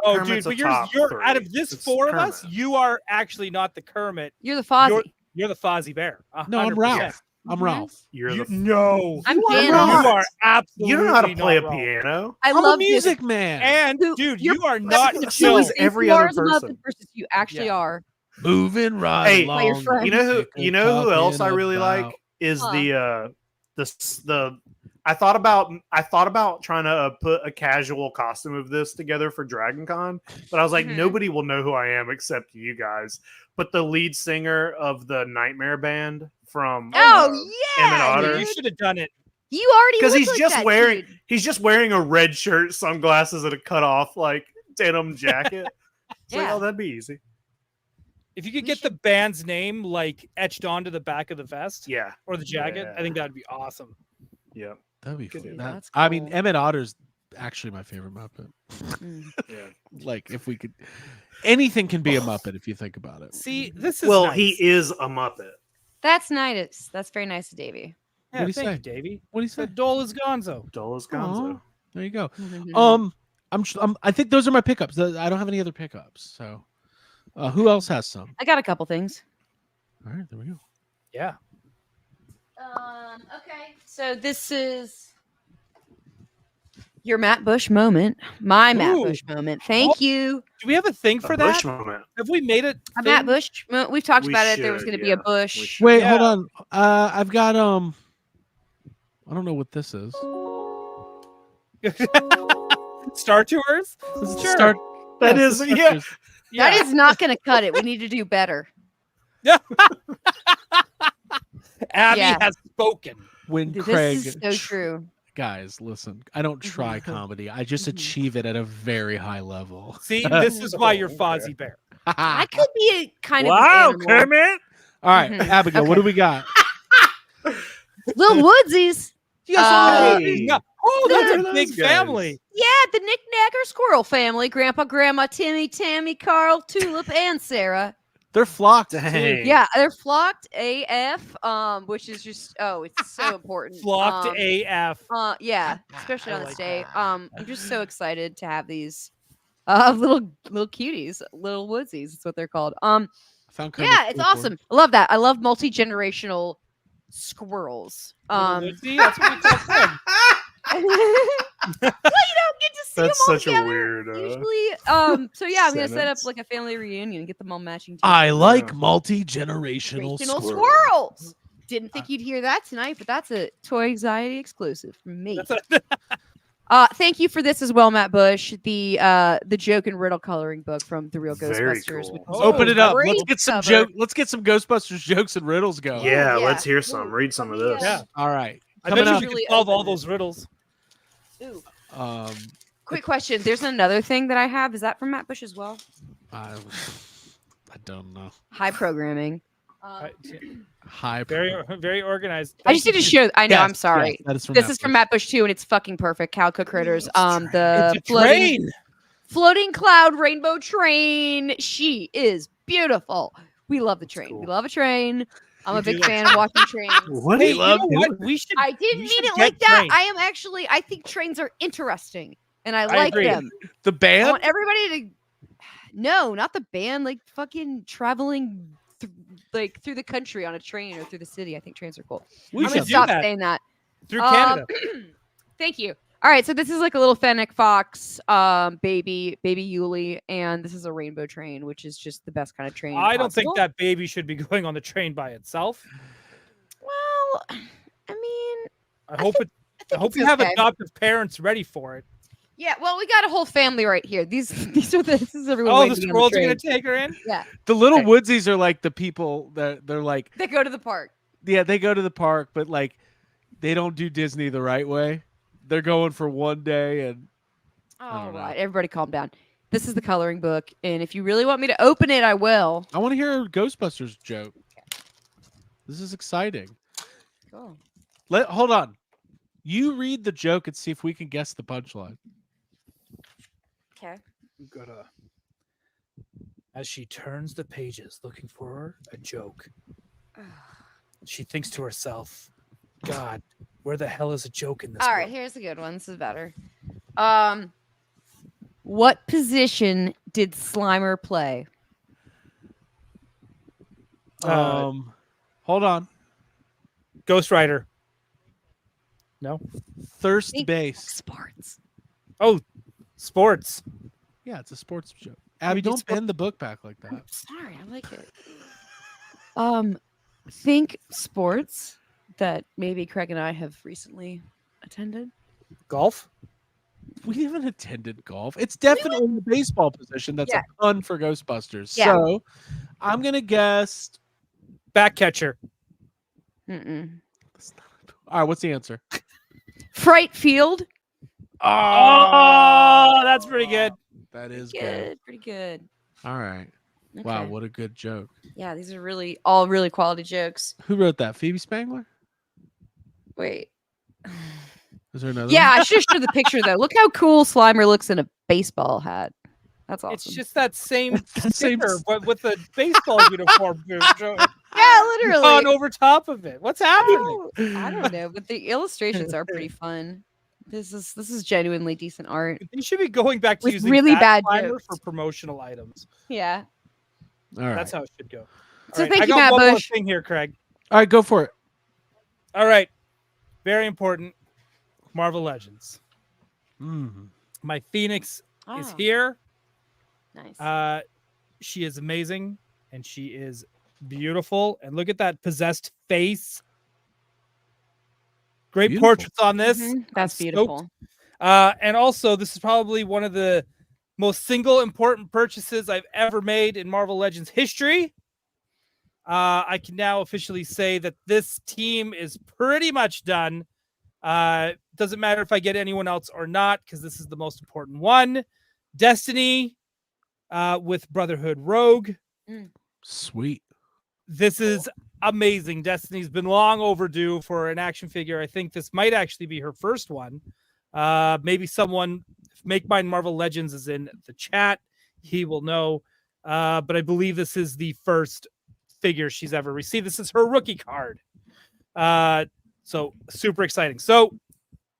Oh, Kermit's dude, a but top you're three. out of this It's four of us, Kermit. you are actually not the Kermit. You're the Fozzie. You're the Fozzie Bear. No, I'm 100%. Ralph. I'm Mhm. Ralph. You're You, the. no, I'm You are Dan. not. you are absolutely. You don't know how to play a not wrong. piano. I I'm a love music this. man. And Who- dude, you're- you are not So chill. is every you other are the Muppet person. versus you actually Yeah. are. Moving right Hey, along. By your friend. You know who? You know who else I Talking really about- like is Huh. the. I thought about trying to put a casual costume of this together for Dragon Con, but I was like, Mhm. nobody will know who I am except you guys. But the lead singer of the Nightmare Band from Oh Emmett yeah, Otter. You dude. should have done it. You already Because look he's like just that wearing dude. he's just wearing a red shirt, sunglasses, and a cut off like denim jacket. It's like, Yeah. oh, that'd be easy. If you could We get the band's name like etched onto the back of the vest Yeah, or the jacket, Yeah. I think that'd be awesome. yeah, That'd be Good fun. dude. That- That's I mean, cool. Emmett Otter's actually my favorite Muppet. Mm. yeah. Like, if we could, anything can be a Muppet if you think about it. See, this is Well, nice. he is a Muppet. That's nice. That's very nice of Davey. Yeah, What'd he thank say? you, Davey. What do you say? Said Dole is Gonzo. Dull as Gonzo. Aw, there you go. Mm-hmm. I think those are my pickups. I don't have any other pickups. So, who else has some? I got a couple things. All right, there we go. Yeah. Okay. So this is your Matt Bush moment. My Matt Ooh. Bush moment. Thank you. Do we have a thing for A that? Bush moment. Have we made it? A Matt Bush. We've talked We about it. There was should, going to be a yeah. Bush. We should. Wait, Yeah. hold on. I've got I don't know what this is. Star Tours? This is Sure. Star. That yeah, is- it's Star yeah. Tours. That is not going to cut it. We need to do better. Abby Yeah. has spoken. When Dude, Craig, this is so true. guys, listen. I don't try comedy. I just achieve it at a very high level. See, this is why you're Okay. Fozzie Bear. I could be a kind Wow, of an animal. Kermit. All right, Mhm. Abigail, what Okay. do we got? Little Woodsies. Hey. No. Oh, that's Look a at big those guys. family. Yeah, the Knick-Knacker Squirrel family. Grandpa, Grandma, Timmy, Tammy, Carl, Tulip, and Sarah. They're flocked. too. Dang. Yeah, they're flocked AF, which is just it's so important. Flocked AF. Yeah, especially I on this like day. that. I'm just so excited to have these little cuties, little woodsies. That's what they're called. I found kind Yeah, of it's cool for awesome. I love that. I love multi-generational squirrels. Little Woodsy, that's what we call them. Well, you don't get to see That's them all such a together. weird. Usually, so yeah, I'm gonna set up sentence. like a family reunion and get them all matching. I like Yeah. multi-generational Generational squirrels. squirrels. Didn't think you'd hear that tonight, but that's a Toy Anxiety exclusive from me. Thank you for this as well, Matt Bush. The joke and riddle coloring book from the Real Very Ghostbusters. cool. with Oh, Open it up. great Let's get some cover. Let's get some Ghostbusters jokes and riddles going. Yeah, yeah. let's hear some. Read some of this. Yeah. All right. I Coming bet up. you Really can solve all open it. those riddles. Ooh. Um, Quick question. There's another thing that I have. Is that from Matt Bush as well? I don't know. High programming. High. Very organized. I just need to show. I know. Yes, I'm sorry. yes, that is from This Matt is from Bush. Matt Bush too, and it's fucking perfect. Cow Cook Critters. The It's a train. floating cloud rainbow train. She is beautiful. We love the train. cool. We love a train. I'm We a do big love fan of watching trains. What do Hey, you you love know what? doing? We should. I didn't we mean should it get like that. trains. I think trains are interesting, and I like agree. them. The I band. want everybody to. No, not the band. Like fucking traveling, through the country on a train or through the city. I think trains are cool. We I'm should gonna do stop that saying that. through Canada. Thank you. All right, so this is like a little fennec fox, baby Yuli, and this is a rainbow train, which is just the best kind of train. I don't think possible. that baby should be going on the train by itself. Well, I mean, I hope think you it's have okay. adoptive parents ready for it. yeah. Well, we got a whole family right here. This is everyone. Oh, waiting the to be on squirrels are train. gonna take her in. Yeah, The little Right. woodsies are like the people that they're like, they go to the park. yeah, they go to the park, but like they don't do Disney the right way. They're going for one day and All don't know. right, everybody, calm down. This is the coloring book, and if you really want me to open it, I will. I want to hear a Ghostbusters joke. This is exciting. Cool. Hold on. You read the joke and see if we can guess the punchline. Okay. We've got a. As she turns the pages looking for a joke, she thinks to herself, "God, where the hell is a joke in this?" All right, book?" here's a good one. This is better. What position did Slimer play? Hold on. Ghost Rider. No. Thirst Think base. Sports. Oh, sports. Yeah, it's a sports joke. Abby, do don't sport- bend the book back like I'm that. sorry, I like it. Think sports that maybe Craig and I have recently attended. Golf. We haven't attended golf. It's definitely the baseball position. That's Yeah. a pun for Ghostbusters. Yeah. So I'm gonna guess. Back catcher. Mm-mm. All right, what's the answer? Fright field. Oh, that's pretty good. That is good. Good, pretty good. All right. Wow, Okay. what a good joke. Yeah, these are all really quality jokes. Who wrote that? Phoebe Spangler? Wait. Is there another? Yeah, I should have showed the picture though. Look how cool Slimer looks in a baseball hat. That's awesome. It's just that same That same sticker, s- but with a baseball uniform yeah, literally. on over top of it. What's happening? Oh, I don't know, but the illustrations are pretty fun. This is genuinely decent art. You should be going back to With using really that bad Slimer jokes. for promotional items. Yeah. All right. That's how it should go. So All right, thank I you, got Matt one more Bush. thing here, Craig. All right, go for it. All right, very important. Marvel Legends. Mm. My Phoenix is Oh, here. Nice. She is amazing and she is beautiful. And look at that possessed face. Great Beautiful. portraits on this. Mhm, That's I'm stoked. beautiful. And also, this is probably one of the most single important purchases I've ever made in Marvel Legends history. I can now officially say that this team is pretty much done. Doesn't matter if I get anyone else or not, because this is the most important one. Destiny with Brotherhood Rogue. Sweet. This is amazing. Destiny's been long overdue for an action figure. I think this might actually be her first one. Maybe someone, if Make Mine Marvel Legends is in the chat, he will know. But I believe this is the first figure she's ever received. This is her rookie card. So super exciting. So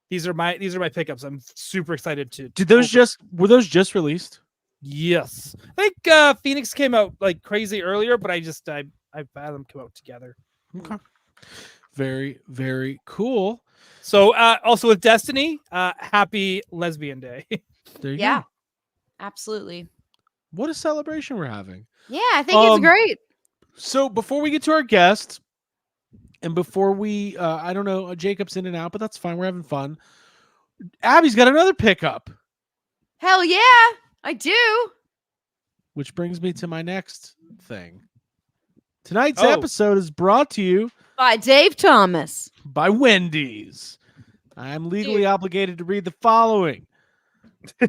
these are my pickups. I'm super excited to. Were those just released? Yes, I think Phoenix came out like crazy earlier, but I've had them come out together. Okay. Very, very cool. So also with Destiny, happy Lesbian Day. There you Yeah. go. Absolutely. What a celebration we're having. Yeah, I think it's great. So before we get to our guest, and before we, I don't know, Jacob's in and out, but that's fine. We're having fun. Abby's got another pickup, Hell yeah, I do. which brings me to my next thing. Tonight's Oh. episode is brought to you By Dave Thomas. by Wendy's. I'm legally Dude. obligated to read the following.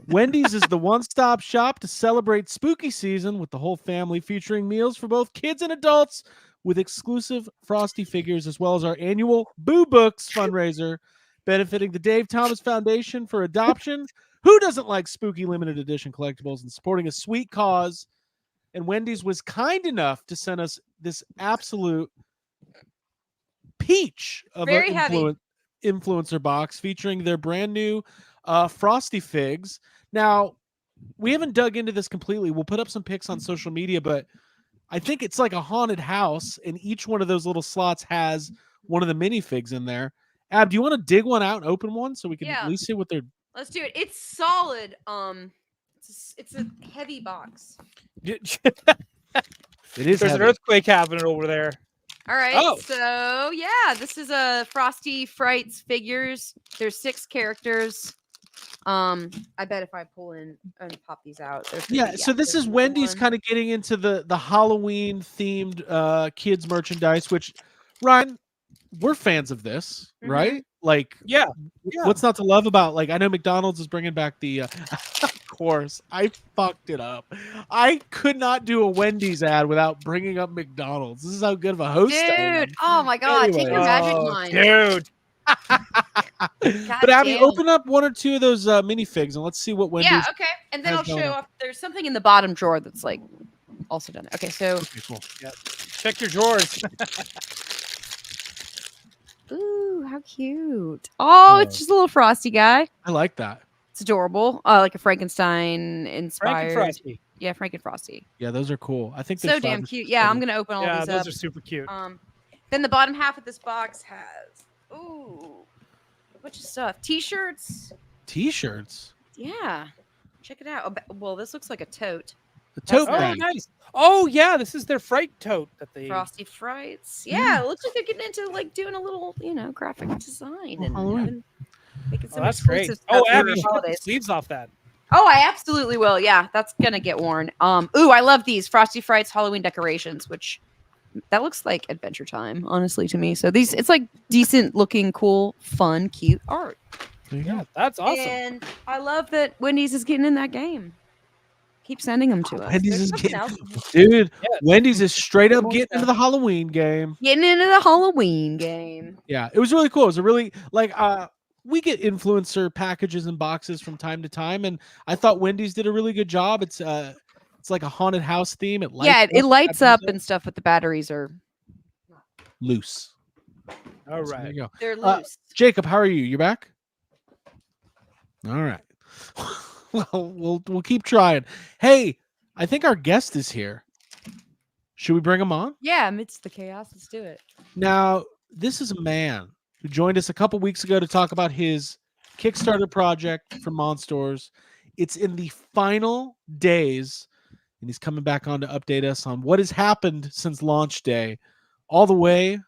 Wendy's is the one-stop shop to celebrate spooky season with the whole family, featuring meals for both kids and adults with exclusive Frosty figures, as well as our annual Boo Books fundraiser benefiting the Dave Thomas Foundation for Adoption. Who doesn't like spooky limited edition collectibles and supporting a sweet cause? And Wendy's was kind enough to send us this absolute peach of Very an heavy. influencer box featuring their brand new Frosty figs. Now, we haven't dug into this completely. We'll put up some pics on social media, but I think it's like a haunted house, and each one of those little slots has one of the minifigs in there. Ab, do you want to dig one out and open one so we can Yeah. at least see what they're? Let's do it. It's solid. It's a heavy box. It is. There's an heavy. earthquake happening over there. All right. Oh. So yeah, this is a Frosty Frights figures. There's 6 characters. I bet if I pull in and pop these out, So this is Wendy's kind of getting into the Halloween themed kids merchandise, which Ryan, we're fans of this, right? Like, Yeah. what's not to love about, like, I know McDonald's is bringing back the of course I fucked it up. I could not do a Wendy's ad without bringing up McDonald's. This is how good of a host I am. Dude, oh my god, take your Anyway. magic mind. Dude. But Abby, open up 1 or 2 of those minifigs and let's see what Wendy's. Yeah, okay. And then has I'll show going on. off. There's something in the bottom drawer that's like also done. Okay, so Okay, cool. Check your drawers. ooh, how cute. Oh, it's just a little frosty guy. I like that. It's adorable. Like a Frankenstein Frank inspired. and Frosty. Yeah, Frank and Frosty. Yeah, those are cool. I think So there's 5 damn or cute. 6 Yeah, of I'm them. gonna open all Yeah, these those up. are super cute. Then the bottom half of this box has a bunch of stuff. T-shirts. T-shirts. Yeah. Check it out. Well, this looks like a tote. The tote Oh, bag. nice. Oh, yeah, this is their fright tote that they. Frosty Frights. Yeah, it looks like they're getting into like doing a little, graphic design and making some that's great. exclusive Oh, stuff for Abby, the you should put the holidays. sleeves off that. Oh, I absolutely will. Yeah, that's gonna get worn. Ooh, I love these Frosty Frights Halloween decorations, which that looks like Adventure Time, honestly, to me. So it's like decent looking, cool, fun, cute art. There you go. Yeah, that's awesome. And I love that Wendy's is getting in that game. Keep sending them to us. Wendy's There's is something getting, else. dude. Yeah. Wendy's is straight up getting into the Halloween game. Getting into the Halloween game. Yeah, it was really cool. It was a really we get influencer packages and boxes from time to time, and I thought Wendy's did a really good job. It's like a haunted house theme. It Lights up and stuff, but the batteries are loose. All So there right. you go. they're loose. Jacob, how are you? You back? All right. Well, we'll keep trying. Hey, I think our guest is here. Should we bring him on? Yeah, amidst the chaos, let's do it. Now, this is a man who joined us a couple weeks ago to talk about his Kickstarter project for Monsters. It's in the final days, and he's coming back on to update us on what has happened since launch day, all the way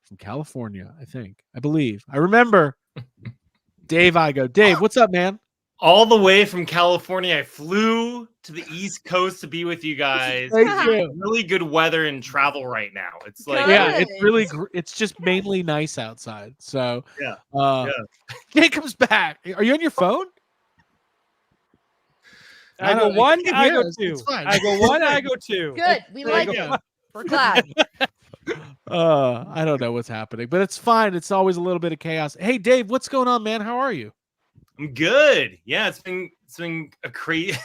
from California, I believe. I remember. Dave Igo. Dave, what's up, man? All the way from California. I flew to the East Coast to be with you guys. Thank you. Really good weather and travel right now. It's like Good. Yeah, it's really it's just mainly nice outside. So Yeah. Jacob's back. Are you on your phone? I go don't know. one, You can I hear go us. two. It's fine. I go one, I go two. Good. We There you like go. it. We're glad. I don't know what's happening, but it's fine. It's always a little bit of chaos. Hey, Dave, what's going on, man? How are you? I'm good. Yeah, it's been a crazy.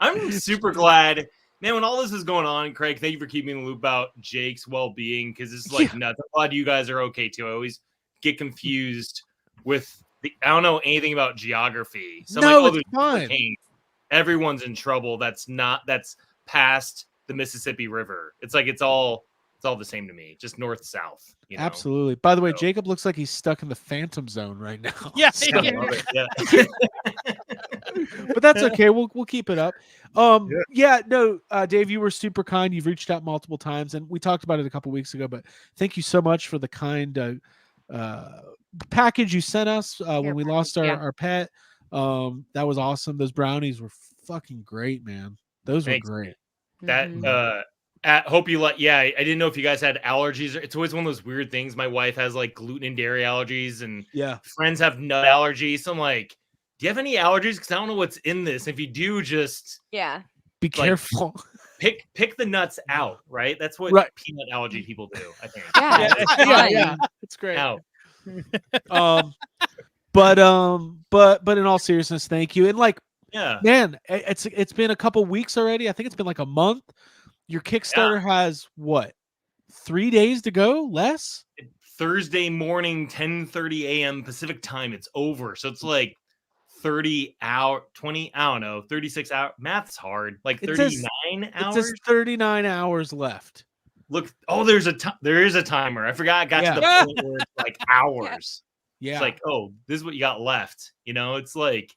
I'm super glad, man. When all this is going on, Craig, thank you for keeping me in the loop about Jake's well-being because it's like nuts. I'm glad you guys are okay too. I always get confused with I don't know anything about geography. So No, I'm like, it's there's fine. hurricanes. Everyone's in trouble. That's past the Mississippi River. It's like it's all the same to me. Just north south. You know? Absolutely. By the way, So- Jacob looks like he's stuck in the Phantom Zone right now. Yeah, So- I love it, yeah. but that's okay. We'll keep it up. Dave, you were super kind. You've reached out multiple times, and we talked about it a couple weeks ago. But thank you so much for the kind package you sent us when we lost our pet. That was awesome. Those brownies were fucking great, man. Those Thanks, were great. That Mhm. hope you like. Yeah, I didn't know if you guys had allergies. It's always one of those weird things. My wife has like gluten and dairy allergies, and Yeah. friends have nut allergies. So I'm like, do you have any allergies? Because I don't know what's in this. If you do, just Yeah. Be Like- careful. pick the nuts out. Right? That's what Right. peanut allergy people do. I think. Yeah. Yeah, it's yeah, fine. yeah. It's great. Out. But in all seriousness, thank you. And like, Yeah. man, it's been a couple weeks already. I think it's been like a month. Your Kickstarter has what? 3 days to go? Less? Thursday morning, 10:30 a.m. Pacific time. It's over. So it's like 20, I don't know, 36 hours. Math's hard. Like It says- 39 It hours. says 39 hours left. look. Oh, there is a timer. I forgot. I got to the point where it's like hours. Yeah. It's like, oh, this is what you got left. You know, it's like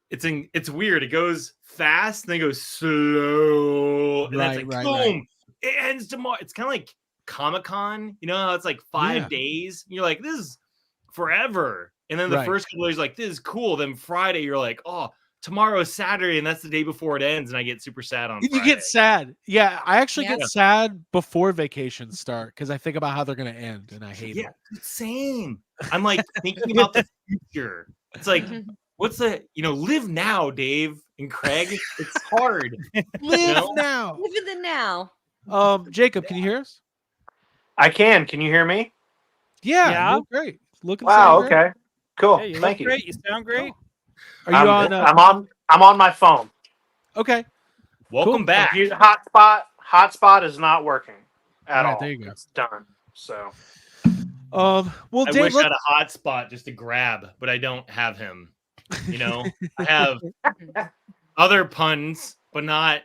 it's weird. It goes fast and then goes slow, and then it's like boom. It ends tomorrow. It's kind of like Comic-Con. You know how it's like 5 days. You're like, this is forever. And then the first couple days, like, this is cool. Then Friday, you're like, oh, tomorrow is Saturday, and that's the day before it ends, and I get super sad on Friday. You get sad. Yeah, I actually get sad before vacations start because I think about how they're going to end, and I hate it. Same. I'm like thinking about the future. It's like, what's the, live now, Dave and Craig. It's hard. Live now. Live in the now. Jacob, can you hear us? I can. Can you hear me? Yeah. You look great. Wow. Okay. Cool. Hey, you Thank look great. You sound great. Are you on? I'm on my phone. Okay. Welcome back. Hotspot is not working at all. There you go. It's done. So. Well, I Dave, wish I had a hotspot just to grab, but I don't have him. I have other puns, but not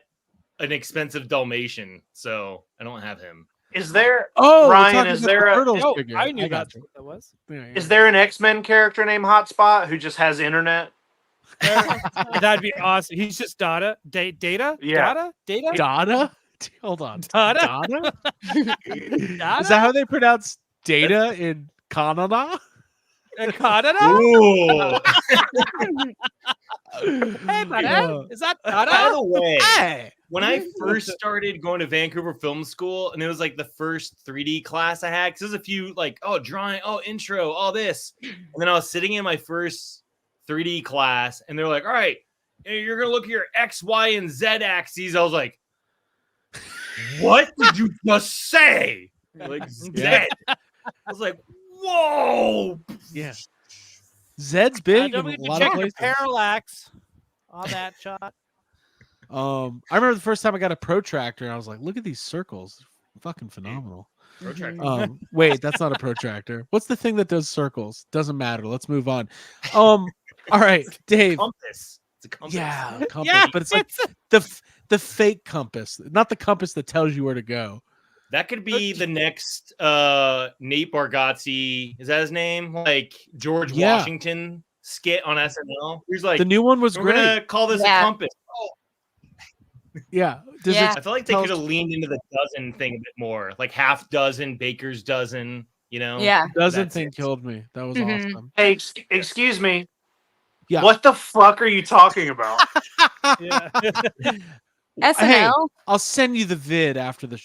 an expensive Dalmatian, so I don't have him. Is there? Oh, Ryan, is there a? I knew that's what that was. Is there an X-Men character named Hotspot who just has internet? That'd be awesome. He's just Data. Data? Yeah. Data? Dada? Hold on. Dada? Is that how they pronounce data in Canada? Canada? Ooh. Hey, buddy. Is that Dada? By the way, Hey. when I first started going to Vancouver Film School, and it was like the first 3D class I had, because there's a few like, drawing, intro, all this. And then I was sitting in my first 3D class, and they're like, all right, you're going to look at your X, Y, and Z axes. I was like, what did you just say? Like, Z. I was like, whoa. Yeah. Zed's big in a lot of check places. Parallax on that shot. I remember the first time I got a protractor, and I was like, "Look at these circles, fucking phenomenal." Protractor. Wait, that's not a protractor. What's the thing that does circles? Doesn't matter. Let's move on. All right, Dave. Compass. It's a compass. Yeah, a compass, but it's like the fake compass, not the compass that tells you where to go. That could be the next Nate Bargatze. Is that his name? Like George Washington skit on SNL. He's like, the new one was we're great. gonna call this a compass. Yeah. I feel like they could have leaned into the dozen thing a bit more, like half dozen, baker's dozen. Yeah. Dozen thing killed me. That was awesome. Hey, excuse me. Yeah. What the fuck are you talking about? SNL. Hey, I'll send you the vid after the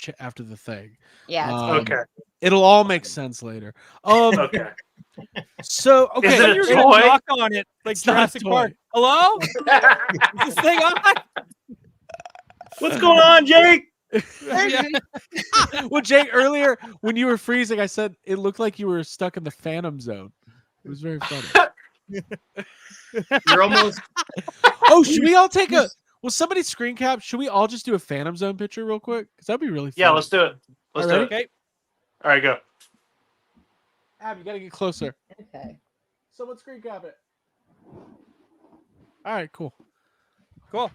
thing. Yeah. Okay. It'll all make sense later. Okay. So Is it a You're toy? gonna knock on it like It's not a Jurassic toy. Park. Hello? Is this thing on? What's going on, Jake? Well, Jake, earlier when you were freezing, I said it looked like you were stuck in the Phantom Zone. It was very funny. You're almost. Oh, should we all take a? Will somebody screen cap? Should we all just do a Phantom Zone picture real quick? Because that'd be really fun. Yeah, let's do it. Let's do it. Okay. All right, go. Ab, you gotta get closer. Okay. Someone screen cap it. All right, cool. Cool.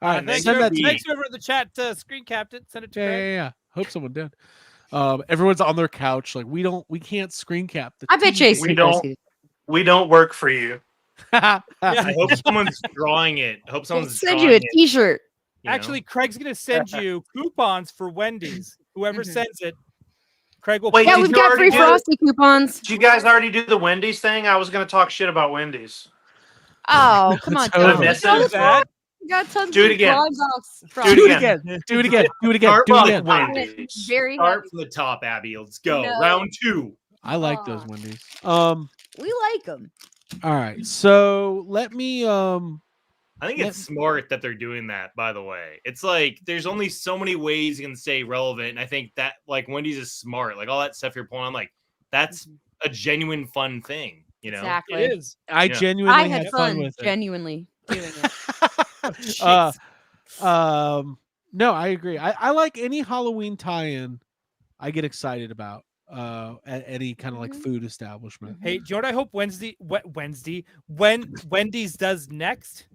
All right, Thanks send that to me. thanks whoever in the chat screen capped it. Send it to Craig. Yeah. Hope someone did. Everyone's on their couch, like we can't screen cap. I bet Jason. We don't work for you. I hope someone's drawing it. I hope We'll someone's send drawing you a it, T-shirt. Actually, Craig's gonna send you coupons for Wendy's. Whoever sends it, Craig will. Wait, Yeah, did we've you got already free do it? Frosty coupons. Did you guys already do the Wendy's thing? I was going to talk shit about Wendy's. Oh, come on. Did I Joe. miss Joe, it? That. We got tons Do it of again. blind box Do Frosty. it Do it again. again. Do it again. Do it again. Start Do it with again. Wendy's. Very Start heavy. from the top, Abby. Let's go. No. Round 2. I like those Wendy's. We like them. All right. So let me I think it's smart that they're doing that, by the way. It's like there's only so many ways you can stay relevant. And I think that like Wendy's is smart. Like all that stuff you're pulling, I'm like, that's a genuine fun thing, you know? Exactly. It is. I Yeah. genuinely I had fun fun with it. genuinely doing it. No, I agree. I like any Halloween tie-in I get excited about at any kind of like food establishment. Hey, do you know what I hope when Wendy's does next?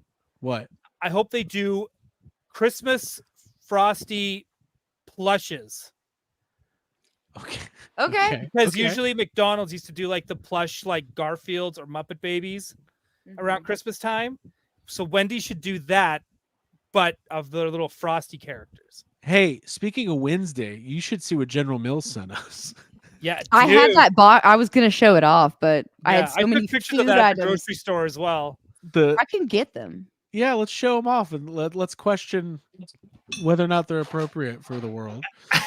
What? I hope they do Christmas Frosty plushes. Okay. Okay. Because Okay. usually McDonald's used to do like the plush like Garfields or Muppet Babies around Christmas time. So Wendy should do that, but of the little frosty characters. Hey, speaking of Wednesday, you should see what General Mills sent us. Yeah, I had dude. that bought. I was gonna show it off, but I Yeah, had so many took pictures of food that at the items. grocery store as well. I can get them. Yeah, let's show them off and let's question whether or not they're appropriate for the world.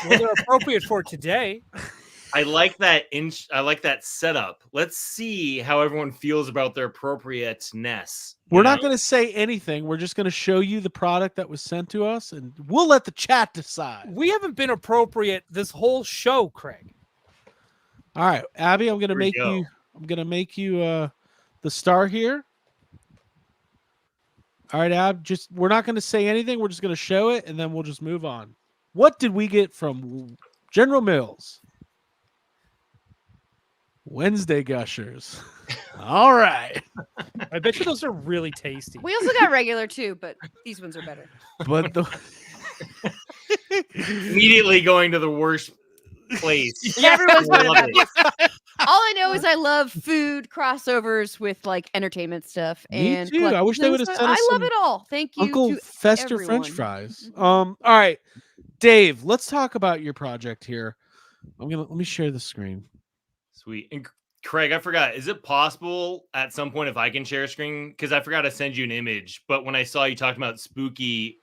Well, they're appropriate for today. I like that I like that setup. Let's see how everyone feels about their appropriateness. We're not going to say anything. We're just going to show you the product that was sent to us, and we'll let the chat decide. We haven't been appropriate this whole show, Craig. All right, Abby, I'm going to Here we make go. you. I'm going to make you the star here. All right, Ab. We're not going to say anything. We're just going to show it, and then we'll just move on. What did we get from General Mills? Wednesday gushers. All right. I bet you those are really tasty. We also got regular too, but these ones are better. But the Immediately going to the worst place. Everyone's I gonna love have it. this. All I know is I love food crossovers with like entertainment stuff Me and too. I wish they collectibles, would've so sent us I love some it all. Thank you Uncle to Fester everyone. French fries. Mhm. All right, Dave. Let's talk about your project here. Let me share the screen. Sweet. And Craig, I forgot. Is it possible at some point if I can share a screen? Because I forgot to send you an image. But when I saw you talking about spooky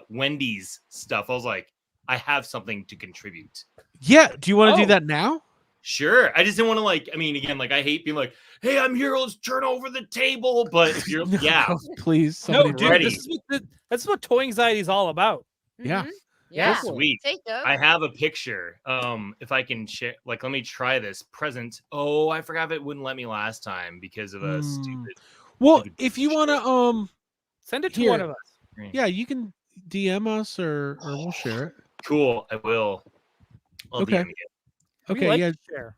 Wendy's stuff, I was like, I have something to contribute. Yeah. Do you want to do Oh. that now? Sure. I just didn't want to again, I hate being like, hey, I'm here. Let's turn over the table. But if you're, No, yeah. please. No, somebody dude, ready. this is what toy anxiety is all about. Yeah. Mhm. Yeah. Sweet. Take those. I have a picture. If I can share, let me try this present. Oh, I forgot it wouldn't let me last time because of a stupid. Well, stupid if you picture. want to, Send it to Here. one of us. yeah, you can DM us or we'll share it. Cool. I will. I'll Okay. DM you. We Okay. like Yeah. to share.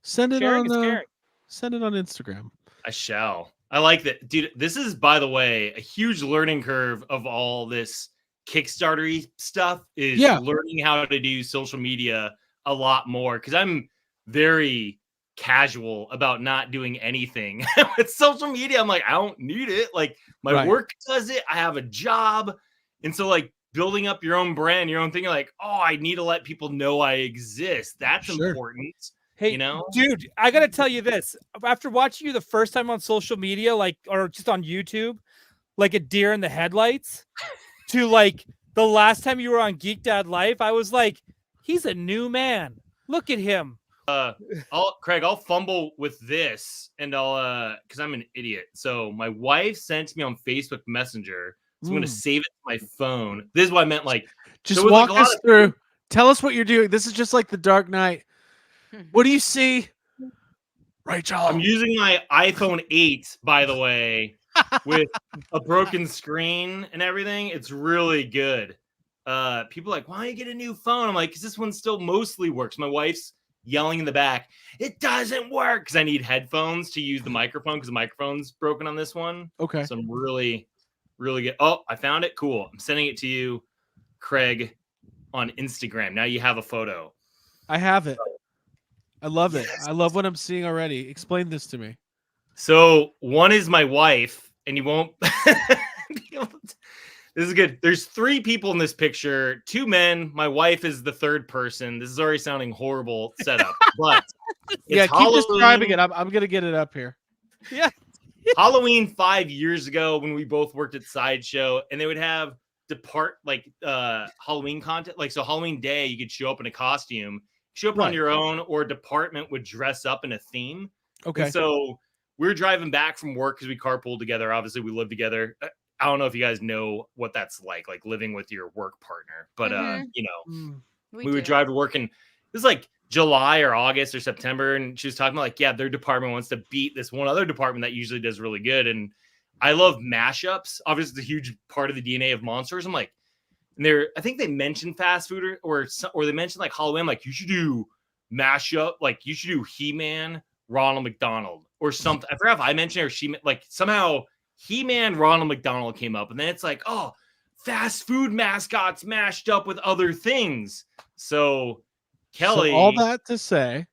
Send it Sharing is on. caring. Send it on Instagram. I shall. I like that, dude. This is, by the way, a huge learning curve of all this Kickstarter stuff. Is Yeah. learning how to do social media a lot more because I'm very casual about not doing anything with social media. I'm like, I don't need it. Like my Right. work does it. I have a job, and so building up your own brand, your own thing. You're like, oh, I need to let people know I exist. That's Sure. important. Hey, You know? dude, I gotta tell you this. After watching you the first time on social media, or just on YouTube, like a deer in the headlights, to the last time you were on Geek Dad Life, I was like, he's a new man. Look at him. Craig, I'll fumble with this and because I'm an idiot. So my wife sent me on Facebook Messenger. So I'm going to save it to my phone. This is what I meant. Just so with, walk a lot us of- through. Tell us what you're doing. This is just like the Dark Knight. What do you see? Rachel. I'm using my iPhone 8, by the way, with a broken screen and everything. It's really good. People are like, why don't you get a new phone? I'm like, because this one still mostly works. My wife's yelling in the back, it doesn't work, because I need headphones to use the microphone because the microphone's broken on this one. Okay. So I'm really, really good. Oh, I found it. Cool. I'm sending it to you, Craig, on Instagram. Now you have a photo. I have it. I love it. I love what I'm seeing already. Explain this to me. So one is my wife, and you won't. This is good. There's 3 people in this picture, 2 men. My wife is the 3rd person. This is already sounding horrible setup, but Yeah, it's keep describing Halloween. it. I'm gonna get it up here. Halloween 5 years ago when we both worked at Sideshow, and they would have Halloween content. So Halloween day, you could show up in a costume, show up on Right. your own, or a department would dress up in a theme. Okay. And so we're driving back from work because we carpool together. Obviously, we live together. I don't know if you guys know what that's like living with your work partner, but we would drive to work, and it was July or August or September, and she was talking about their department wants to beat this one other department that usually does really good. And I love mashups. Obviously, it's a huge part of the DNA of Monsters. I'm like, and I think they mentioned fast food or they mentioned Halloween. I'm like, you should do mashup. You should do He-Man, Ronald McDonald, or something. I forgot if I mentioned it or she somehow He-Man, Ronald McDonald came up, and then it's fast food mascots mashed up with other things. So Kelly So all that to say,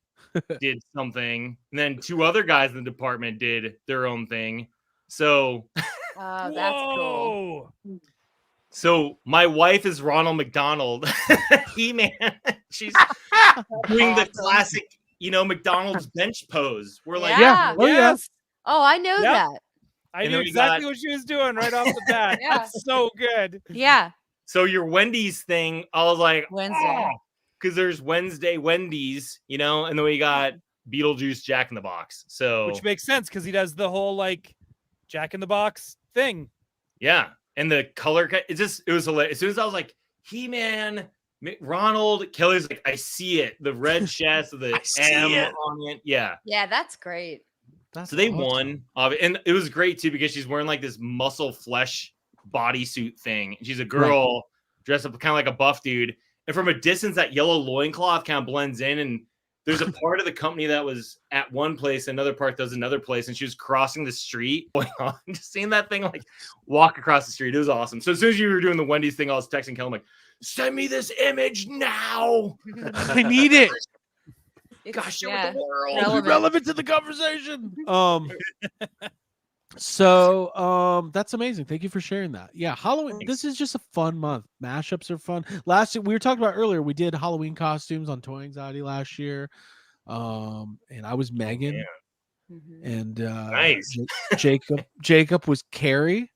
did something, and then 2 other guys in the department did their own thing. So That's cool. Whoa. So my wife is Ronald McDonald, He-Man. She's doing the awesome. classic, McDonald's bench pose. We're like, Yeah. Oh, yeah. Yes. Oh, I know Yep. that. I And knew then we exactly got- what she was doing right off the bat. Yeah. That's so good. Yeah. so your Wendy's thing, I was like, Wednesday. because there's Wednesday Wendy's, and then we got Beetlejuice Jack in the Box. So Which makes sense because he does the whole like Jack in the Box thing. yeah, and the color, it was hilarious. As soon as I was like, He-Man, Ronald, Kelly's like, I see it, the red chest with the M on it. Yeah. Yeah, that's great. That's So they awesome. won, and it was great too because she's wearing like this muscle flesh bodysuit thing. She's a girl dressed up kind of like a buff dude, and from a distance, that yellow loincloth kind of blends in. And there's a part of the company that was at one place, another part does another place, and she was crossing the street. Just seeing that thing like walk across the street, it was awesome. So as soon as you were doing the Wendy's thing, I was texting Kelly, I'm like, "Send me this image now! I need it. Gosh, share yeah. with the world." Relevant. Relevant to the conversation. So that's amazing. Thank you for sharing that. Yeah, Halloween. This is just a fun month. Mashups are fun. Last year we were talking about earlier. We did Halloween costumes on Toy Anxiety last year. And I was Megan, Mhm. and Nice. Jacob was Carrie.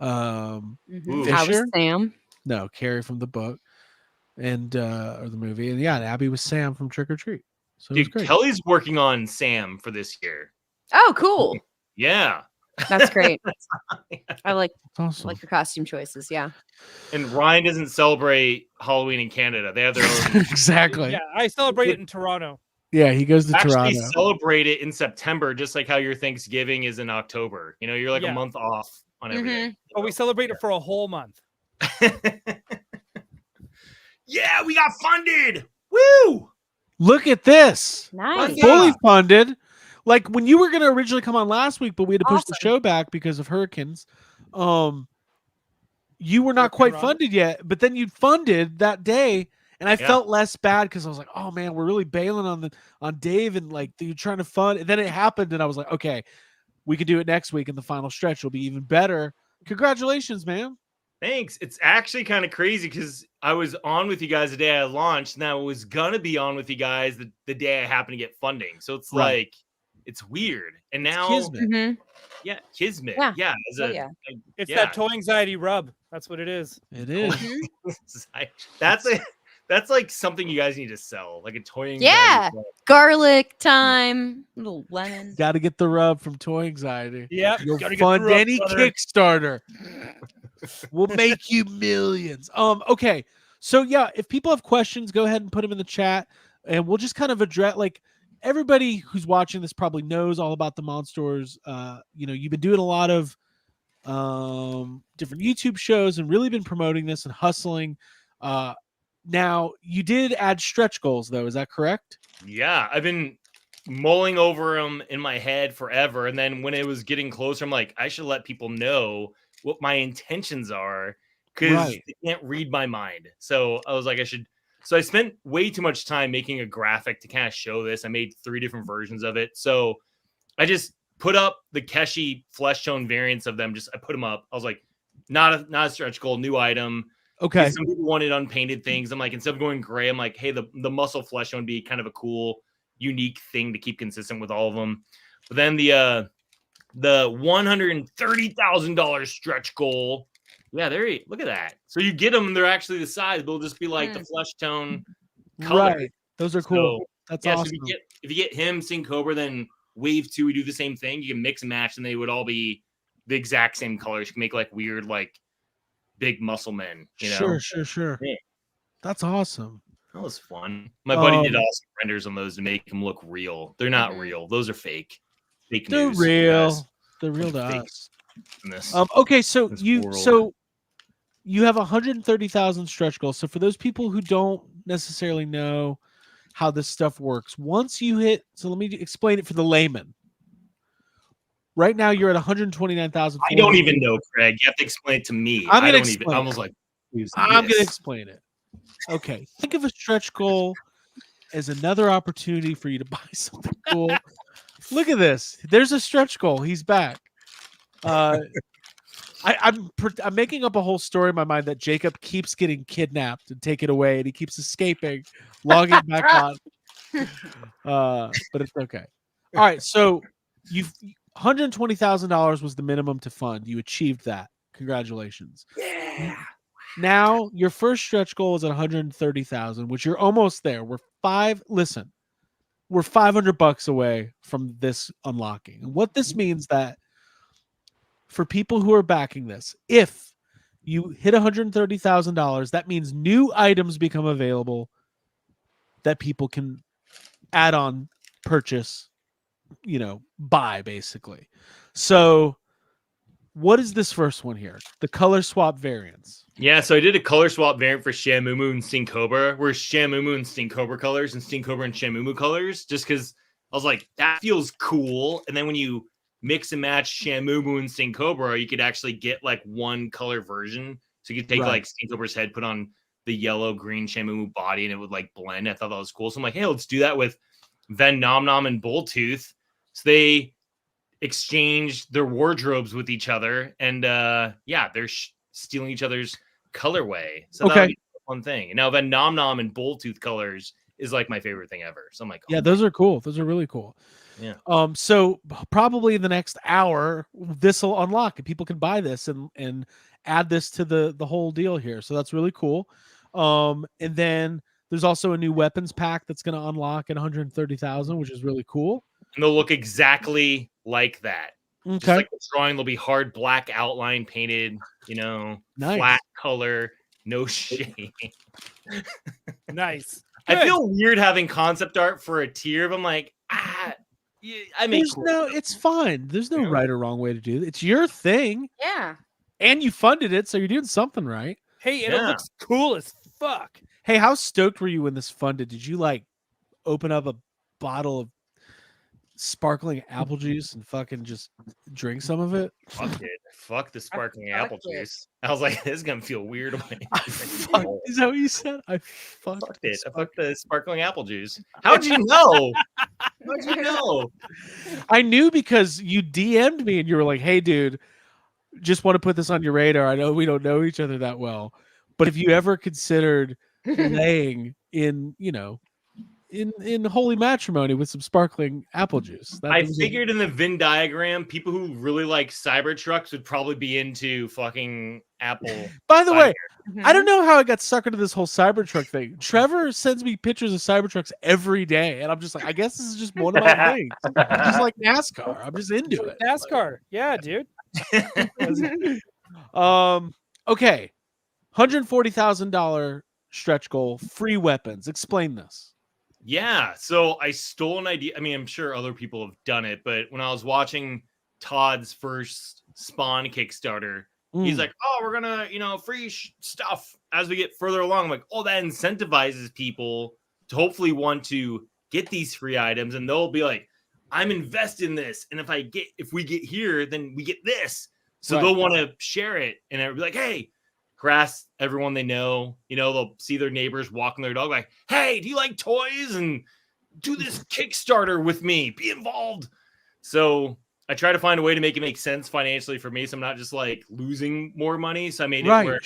Ooh. I was Fisher? Sam. No, Carrie from the book, and or the movie, and and Abby was Sam from Trick or Treat. So it was Dude, great. Kelly's working on Sam for this year. Oh, cool. Yeah. That's great. I like That's awesome. your costume choices. Yeah. And Ryan doesn't celebrate Halloween in Canada. They have their own. Exactly. Yeah, I celebrate it in Toronto. Yeah, he goes to Actually Toronto. celebrate it in September, just like how your Thanksgiving is in October. You're like Yeah. a month off on everything. But we celebrate it for a whole month. Yeah, we got funded. Woo! Look at this. Nice. Yeah. Fully funded. Like when you were going to originally come on last week, but we had to push the Awesome. show back because of hurricanes. You were not Hurricane quite Ron? funded yet, but then you funded that day, and I Yeah. felt less bad because I was like, "Oh man, we're really bailing on Dave, and like you're trying to fund." And then it happened, and I was like, "Okay, we can do it next week, and the final stretch will be even better." Congratulations, man! Thanks. It's actually kind of crazy because I was on with you guys the day I launched. Now I was gonna be on with you guys the day I happened to get funding. So it's Right. like it's weird. And now, Kismet. Mhm. yeah, Kismet. Yeah. Yeah, Oh, yeah. It's Yeah. that toy anxiety rub. That's what it is. It is. That's like something you guys need to sell, like a toy. Yeah. anxiety rub. Garlic time. Little lemon. Got to get the rub from Toy Anxiety. Yep. You'll gotta get the fund rub, any brother. Kickstarter. We'll make you millions. Okay. So yeah, if people have questions, go ahead and put them in the chat, and we'll just kind of address. Like everybody who's watching this probably knows all about the Monsters. You've been doing a lot of different YouTube shows and really been promoting this and hustling. Now you did add stretch goals, though. Is that correct? Yeah, I've been mulling over them in my head forever, and then when it was getting closer, I'm like, I should let people know what my intentions are because Right. they can't read my mind. So I was like, I should. So I spent way too much time making a graphic to kind of show this. I made 3 different versions of it. So I just put up the Keshi flesh tone variants of them. I put them up. I was like, not a stretch goal, new item. Okay. Some people wanted unpainted things. I'm like, instead of going gray, I'm like, hey, the muscle flesh tone would be kind of a cool, unique thing to keep consistent with all of them. But then the $130,000 stretch goal. Yeah, look at that. So you get them, and they're actually the size. They'll just be like the flesh tone color. Right. Those are cool. So, That's yeah, awesome. so if you get him, Sing Cobra, then Wave 2, we do the same thing. You can mix and match, and they would all be the exact same colors. You can make like weird, like big muscle men. Sure. Yeah. That's awesome. That was fun. My buddy did Um, awesome renders on those to make them look real. They're not real. Those are fake. Fake They're news. real. guys, They're real to Fake. us. in this. Okay, so this you world. have 130,000 stretch goals. So for those people who don't necessarily know how this stuff works, once you hit, so let me explain it for the layman. Right now, you're at 129,000. I don't even know, Craig. You have to explain it to me. I'm I gonna don't even. explain I it. was like, who's I'm going to this? explain it. Okay, think of a stretch goal. as another opportunity for you to buy something cool. Look at this. There's a stretch goal. He's back. I'm making up a whole story in my mind that Jacob keeps getting kidnapped and taken away, and he keeps escaping, logging back on. But it's okay. All right, so you've $120,000 was the minimum to fund. You achieved that. Congratulations. Yeah. Now your first stretch goal is at 130,000, which you're almost there. We're $500 away from this unlocking. And what this means that for people who are backing this, if you hit $130,000, that means new items become available that people can add on, purchase, buy basically. So what is this first one here? The color swap variants. Yeah, so I did a color swap variant for Shamumu and Sting Cobra, where Shamumu and Sting Cobra colors and Sting Cobra and Shamumu colors, just because I was like, that feels cool. And then when you mix and match Shamumu and Sting Cobra, you could actually get like one color version. So you could take like Sting Cobra's head, put on the yellow green Shamumu body, and it would like blend. I thought that was cool. So I'm like, hey, let's do that with Ven Nom Nom and Bulltooth. So they exchanged their wardrobes with each other, and they're stealing each other's colorway. So that would be one thing. And now Ven Nom Nom and Bulltooth colors is like my favorite thing ever. So I'm like, those are cool. Those are really cool. Yeah. So probably in the next hour, this will unlock and people can buy this and add this to the whole deal here. So that's really cool. And then there's also a new weapons pack that's going to unlock at 130,000, which is really cool. And they'll look exactly like that. Okay. Just like the drawing, there'll be hard black outline painted, Nice. Flat color, no shade. Nice. I feel weird having concept art for a tier, but I'm like, it's fine. There's no right or wrong way to do it. It's your thing. Yeah. And you funded it, so you're doing something right. Hey, and it looks cool as fuck. Hey, how stoked were you when this funded? Did you like open up a bottle of sparkling apple juice and fucking just drink some of it? Fuck it. Fuck the sparkling apple juice. I was like, this is gonna feel weird. Is that what you said? I fucked it. I fucked the sparkling apple juice. How'd you know? How'd you know? I knew because you DM'd me and you were like, hey, dude, just want to put this on your radar. I know we don't know each other that well, but if you ever considered laying in, in holy matrimony with some sparkling apple juice. I figured in the Venn diagram, people who really like Cybertrucks would probably be into fucking Apple. By the way, I don't know how I got sucked into this whole Cybertruck thing. Trevor sends me pictures of Cybertrucks every day, and I'm just like, I guess this is just one of my things. Just like NASCAR. I'm just into it. NASCAR. Yeah, dude. Okay. $140,000 stretch goal, free weapons. Explain this. Yeah, so I stole an idea. I mean, I'm sure other people have done it, but when I was watching Todd's first Spawn Kickstarter, he's like, "Oh, we're gonna, free stuff as we get further along." I'm like, "Oh, that incentivizes people to hopefully want to get these free items, and they'll be like, I'm invested in this, and if we get here, then we get this." So they'll want to share it, and I'll be like, "Hey." Harass everyone they know. They'll see their neighbors walking their dog like, hey, do you like toys? And do this Kickstarter with me. Be involved. So I try to find a way to make it make sense financially for me. So I'm not just like losing more money. So I made it where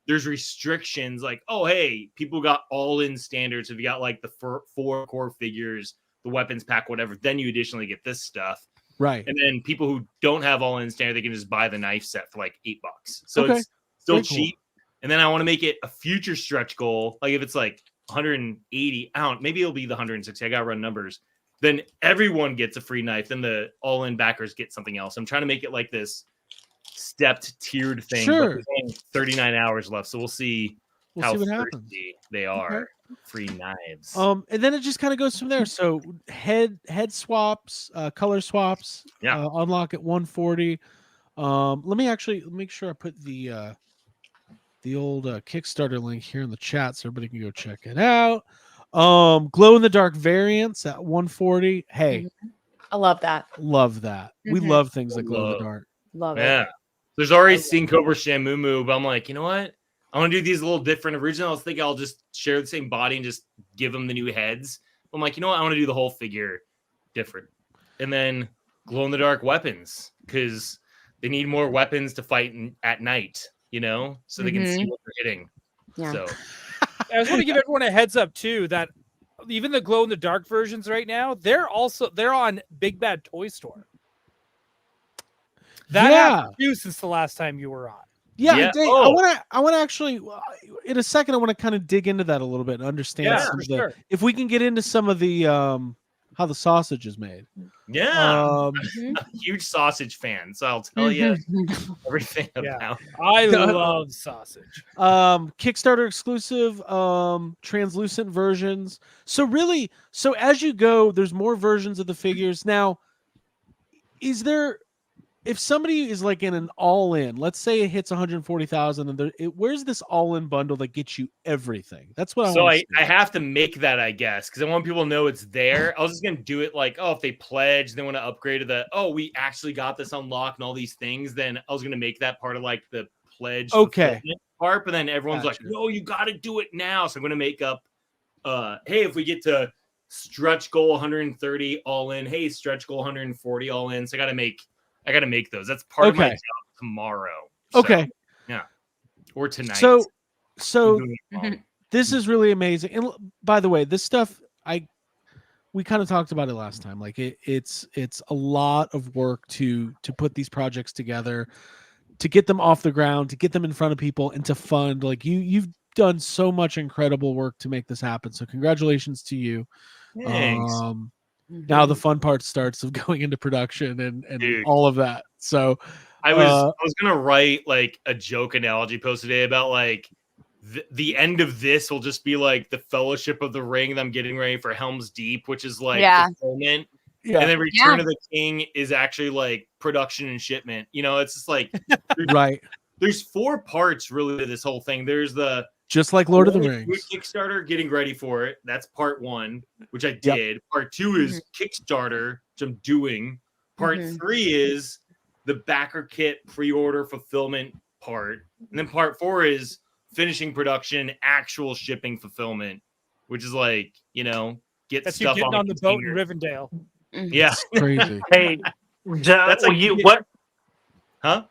there's restrictions like, oh, hey, people got all in standards. If you got like the four core figures, the weapons pack, whatever, then you additionally get this stuff. Right. And then people who don't have all in standard, they can just buy the knife set for like $8. So it's still cheap. And then I want to make it a future stretch goal. Like if it's like 180, maybe it'll be the 160. I got to run numbers. Then everyone gets a free knife. Then the all-in backers get something else. I'm trying to make it like this stepped tiered thing. Sure. But there's only 39 hours left. So we'll see how what thirsty happens. They are. Free knives. And then it just kind of goes from there. So head swaps, color swaps, unlock at 140. Let me actually make sure I put the old Kickstarter link here in the chat so everybody can go check it out. Glow in the dark variants at 140. Hey, I love that. Love that. We love things like glow in the dark. Love it. Yeah. There's already Sting Cobra Shamumu, but I'm like, you know what? I want to do these a little different. Originally, I was thinking I'll just share the same body and just give them the new heads. I'm like, you know what? I want to do the whole figure different. And then glow in the dark weapons, because they need more weapons to fight at night, so they can see what they're hitting. Yeah. So I just want to give everyone a heads up too that even the glow in the dark versions right now, they're on Big Bad Toy Store. That happened too since the last time you were on. Yeah. Dave, I want to actually, in a second, I want to kind of dig into that a little bit and understand if we can get into some of the how the sausage is made. Yeah, I'm a huge sausage fan, so I'll tell you everything about. I love sausage. Kickstarter exclusive, translucent versions. So as you go, there's more versions of the figures now. Is there? If somebody is like in an all-in, let's say it hits 140,000, and where's this all-in bundle that gets you everything? That's what I have to make that, I guess, because I want people to know it's there. I was just gonna do it like, if they pledge, they want to upgrade to we actually got this unlocked and all these things. Then I was gonna make that part of like the pledge part, but then everyone's like, no, you got to do it now. So I'm gonna make up. Hey, if we get to stretch goal 130 all in, hey, stretch goal 140 all in. So I got to make those. That's part of my job tomorrow. Okay. Yeah. Or tonight. So this is really amazing. And by the way, this stuff, we kind of talked about it last time. Like it's a lot of work to put these projects together, to get them off the ground, to get them in front of people, and to fund. Like you've done so much incredible work to make this happen. So congratulations to you. Thanks. Now the fun part starts of going into production and all of that. So I was gonna write like a joke analogy post today about like the end of this will just be like the Fellowship of the Ring that I'm getting ready for Helm's Deep, which is like fulfillment. Yeah. And then Return of the King is actually like production and shipment. It's just like right. There's 4 parts really to this whole thing. There's the just like Lord of the Rings Kickstarter, getting ready for it. That's part 1, which I did. Yep. Part 2 is Kickstarter, which I'm doing. Part 3 is the backer kit pre-order fulfillment part. And then part 4 is finishing production, actual shipping fulfillment, which is like, That's stuff you getting on the boat in Rivendell. Yeah. That's crazy. Hey, that's like, what? Huh?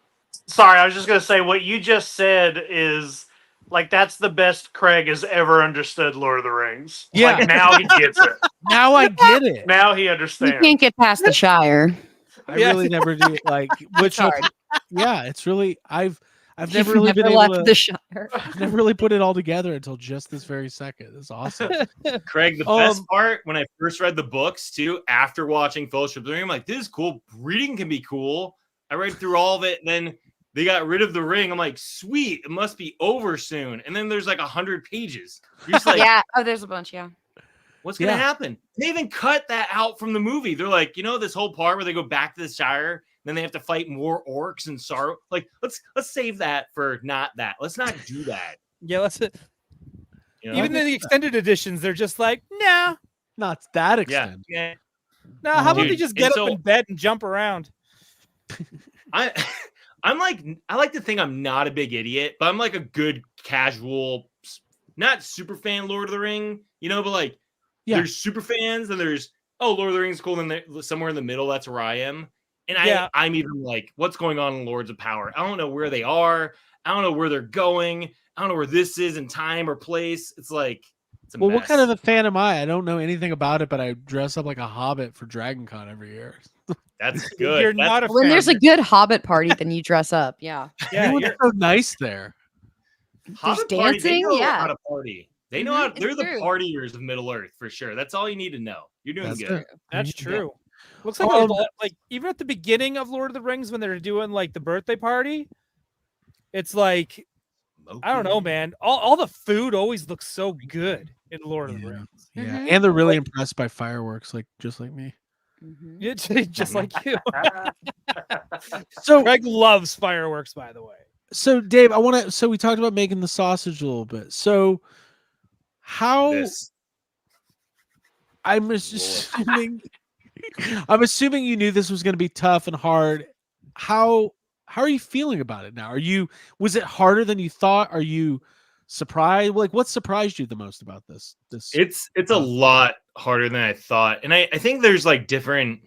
Sorry, I was just going to say what you just said is like that's the best Craig has ever understood Lord of the Rings. Yeah. Like, now he gets it. Now I get it. Now he understands. You can't get past the Shire. I really never do like which hard. Yeah, it's really I've never really been able left to the Shire. I've never really put it all together until just this very second. It's awesome. Craig, the best part when I first read the books too, after watching Fellowship of the Ring, I'm like, this is cool. Reading can be cool. I read through all of it, and then they got rid of the ring. I'm like, sweet, it must be over soon. And then there's like 100 pages. You're just like, there's a bunch, what's gonna happen? They even cut that out from the movie. They're like, this whole part where they go back to the Shire, then they have to fight more orcs and sorrow. Like, let's save that for not that. Let's not do that. Yeah, let's. Even in the extended editions, they're just like, nah, not that extent. Yeah. No, how about they just get up in bed and jump around? I like to think I'm not a big idiot, but I'm like a good casual, not super fan Lord of the Ring, but like there's super fans and there's Lord of the Rings is cool, and then somewhere in the middle, that's where I am. And I'm even like, what's going on in Lords of Power? I don't know where they are. I don't know where they're going. I don't know where this is in time or place. It's like, it's a mess. What kind of a fan am I? I don't know anything about it, but I dress up like a hobbit for Dragon Con every year. That's good. You're not a when fan. there's a good Hobbit party, then you dress up. Yeah. You're so nice there. Hobbit dancing. Party, they know how to party. They know how. They're true. the partiers of Middle Earth for sure. That's all you need to know. You're doing good. That's true. Looks like like even at the beginning of Lord of the Rings when they're doing like the birthday party, it's like I don't know, man. All the food always looks so good in Lord of the Rings. Yeah, and they're really impressed by fireworks, just like me. Yeah, just like you. So Greg loves fireworks, by the way. So Dave, so we talked about making the sausage a little bit. So how I'm assuming you knew this was going to be tough and hard. How how are you feeling about it now? Was it harder than you thought? Are you surprised? Like, what surprised you the most about this? It's a lot harder than I thought. And I think there's like different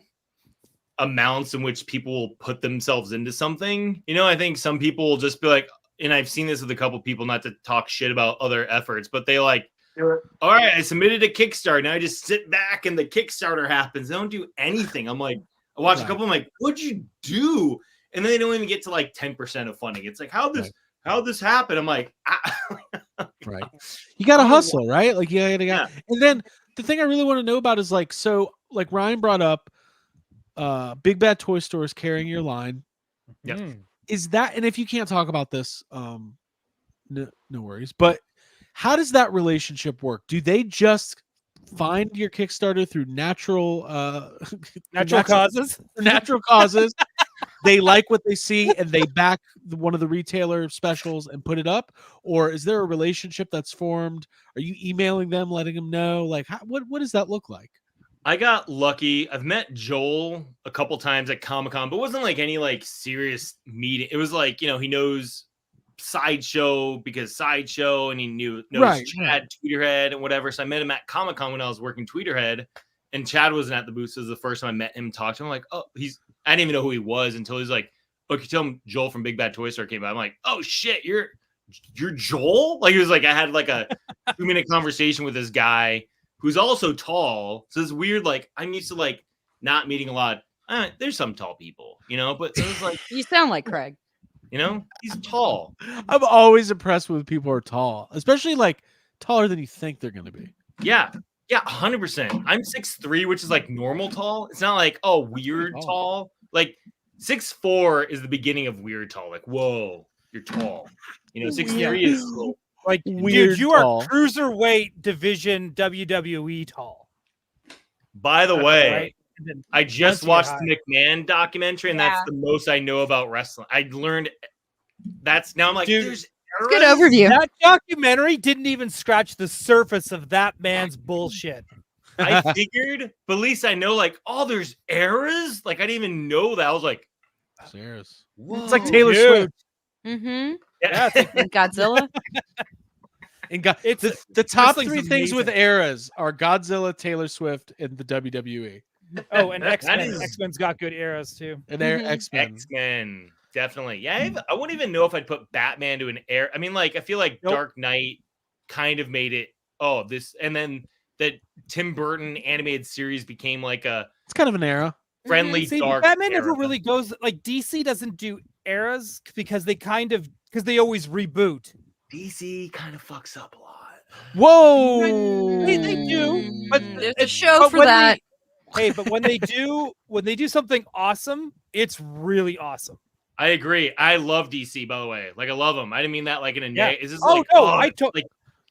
amounts in which people will put themselves into something. You know, I think some people will just be like, and I've seen this with a couple people, not to talk shit about other efforts, but they like, all right, I submitted a Kickstarter. Now I just sit back and the Kickstarter happens. They don't do anything. I'm like, I watch a couple. I'm like, what'd you do? And then they don't even get to like 10% of funding. It's like, how'd this happen? I'm like, right. You got to hustle, right? Like, yeah. And then the thing I really want to know about is like, so like Ryan brought up, Big Bad Toy Stores carrying your line. Yep. Is that, and if you can't talk about this, no worries. But how does that relationship work? Do they just find your Kickstarter through natural causes? Natural causes. They like what they see and they back one of the retailer specials and put it up? Or is there a relationship that's formed? Are you emailing them, letting them know? Like, what does that look like? I got lucky. I've met Joel a couple times at Comic-Con, but it wasn't like any like serious meeting. It was like, you know, he knows Sideshow because Sideshow, and he knows Chad Tweeterhead and whatever. So I met him at Comic-Con when I was working Tweeterhead, and Chad wasn't at the booth. So it was the first time I met him and talked to him. I'm like, oh, I didn't even know who he was until he's like, look, you tell him Joel from Big Bad Toy Store came by. I'm like, oh shit, you're Joel? Like, it was like I had like a 2-minute conversation with this guy who's also tall. So it's weird. Like, I'm used to like not meeting a lot. There's some tall people, you know, but it was like, You sound like Craig. you know, he's tall. I'm always impressed with people who are tall, especially like taller than you think they're going to be. Yeah. Yeah. 100%. I'm 6'3", which is like normal tall. It's not like, oh, weird tall. Like 6'4" is the beginning of weird tall. Like, whoa, you're tall. You know, 6'3" is cool. Like, Weird dude, you tall. are cruiserweight division WWE tall. By the way, Right? And then I just once watched you're the McMahon documentary, and that's the most I know about wrestling. I learned now I'm like, Dude, there's Good eras? overview. That documentary didn't even scratch the surface of that man's bullshit. I figured, but at least I know, like, oh, there's eras. Like, I didn't even know that. I was like, Serious. whoa. It's like Taylor Dude. Swift. Mm-hmm. Yeah. And Godzilla. And It's the top wrestling's 3 things with amazing. eras are Godzilla, Taylor Swift, and the WWE. Oh, and That X-Men. is- X-Men's got good eras too. And they're Mhm. X-Men. X-Men. Definitely. Yeah, I wouldn't even know if I'd put Batman to an era. I mean, like, I feel like Nope. Dark Knight kind of made it, this, and then that Tim Burton animated series became like a It's kind of an era. friendly See, dark Batman never era. really goes like DC doesn't do eras because they they always reboot. DC kind of fucks up a lot. Whoa. They do, but There's a show for when that. but when they do something awesome, it's really awesome. I agree. I love DC, by the way. Like, I love them. I didn't mean that like in a Yeah. Is this Oh, like, no, like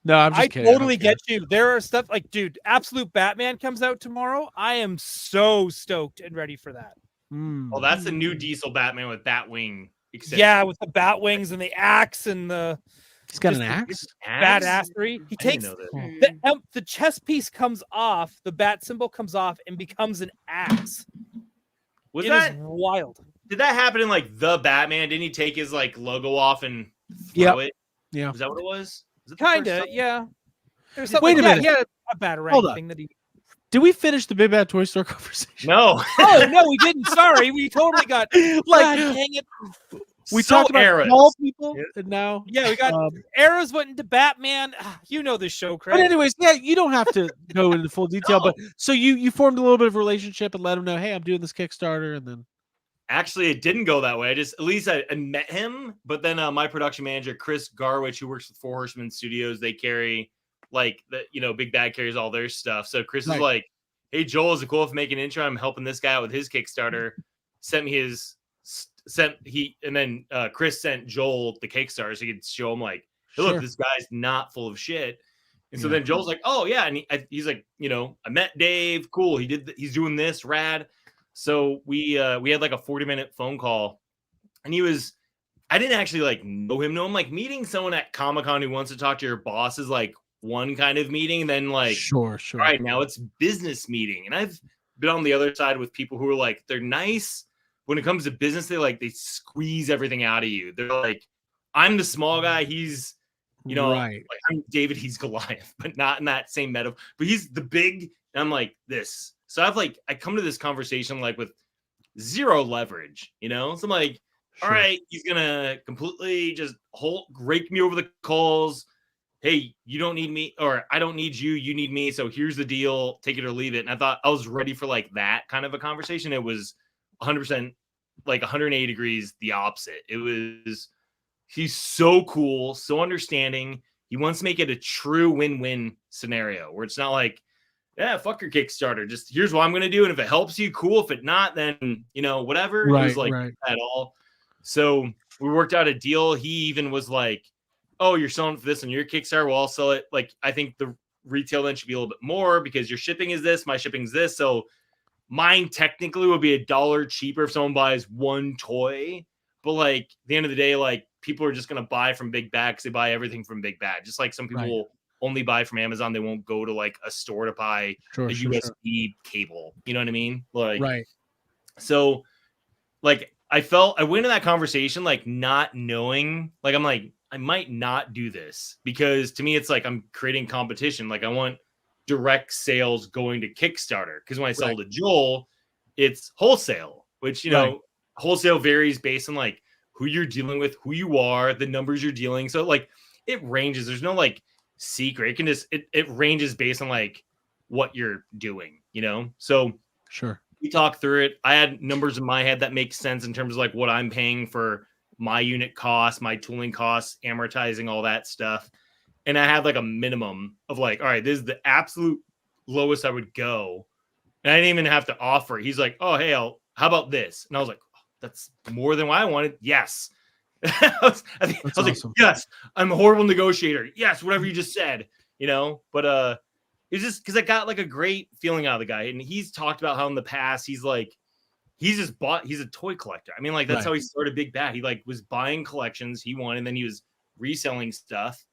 No, I'm just I kidding. totally get you. There are stuff like, dude, Absolute Batman comes out tomorrow. I am so stoked and ready for that. oh, that's the new Diesel Batman with Batwing. Yeah, with the bat wings and the axe and the He's got an just axe. badassery. He I didn't takes know that. the chest piece comes off, the bat symbol comes off and becomes an axe. Was It that is wild. did that happen in like the Batman? Didn't he take his like logo off and Yep. throw it? Yeah. Was that what it was? Was it the first Kinda, time? yeah. There's something. Wait a minute. He had a batarang Hold on. thing that he. Did we finish the Big Bad Toy Store conversation? No. Oh no, we didn't. Sorry, we totally got. Like, God dang it. we So talked about eras. tall people, Yeah. and now Yeah, we got eras went into Batman. You know this show, Craig. But anyways, yeah, you don't have to go into full detail. But so you formed a little bit of a relationship and let him know, hey, I'm doing this Kickstarter, and then Actually, it didn't go that way. At least I met him, but then my production manager, Chris Garwich, who works with Four Horsemen Studios, they carry like Big Bad carries all their stuff. So Chris is Right. like, hey, Joel, is it cool if I make an intro? I'm helping this guy out with his Kickstarter. Sent me and then Chris sent Joel the Kickstarter so he could show him like, hey, look, Sure. this guy's not full of shit. And so Yeah. then Joel's like, oh yeah, and he's like, I met Dave, cool. He's doing this, rad. So we had like a 40-minute phone call, and I didn't actually like know him. Like meeting someone at Comic-Con who wants to talk to your boss is like one kind of meeting. And then like, sure. all right, now it's business meeting. And I've been on the other side with people who are like, they're nice, when it comes to business, they squeeze everything out of you. They're like, I'm the small guy. He's, Right. like I'm David, he's Goliath, but not in that same metaphor. But he's the big, and I'm like this. So I come to this conversation like with zero leverage, So I'm like, all Sure. right, he's gonna completely just rake me over the coals. Hey, you don't need me, or I don't need you. You need me. So here's the deal. Take it or leave it. And I thought I was ready for like that kind of a conversation. It was 100% like 180 degrees the opposite. He's so cool, so understanding. He wants to make it a true win-win scenario where it's not like, yeah, fuck your Kickstarter. Just here's what I'm going to do. And if it helps you, cool. If it not, then, whatever. It was like at all. So we worked out a deal. He even was like, oh, you're selling for this on your Kickstarter. Well, I'll sell it. Like, I think the retail then should be a little bit more because your shipping is this, my shipping is this. So mine technically would be $1 cheaper if someone buys one toy. But like at the end of the day, like people are just going to buy from Big Bad because they buy everything from Big Bad. Just like some people will only buy from Amazon. They won't go to like a store to buy a USB cable. You know what I mean? Like, right. So like I went in that conversation like not knowing, like I'm like, I might not do this because to me it's like I'm creating competition. Like I want direct sales going to Kickstarter because when I sell to Joel, it's wholesale, which wholesale varies based on like who you're dealing with, who you are, the numbers you're dealing. So like it ranges. There's no like secret. It can just it ranges based on like what you're doing, So sure. We talked through it. I had numbers in my head that make sense in terms of like what I'm paying for my unit costs, my tooling costs, amortizing all that stuff. And I had like a minimum of like, all right, this is the absolute lowest I would go. And I didn't even have to offer. He's like, oh, hey, how about this? And I was like, oh, that's more than what I wanted. Yes. I was awesome. like, yes, I'm a horrible negotiator. Yes, whatever you just said, but it's just because I got like a great feeling out of the guy. And he's talked about how in the past, he's a toy collector. I mean, like that's how he started Big Bad. He like was buying collections he wanted, and then he was reselling stuff.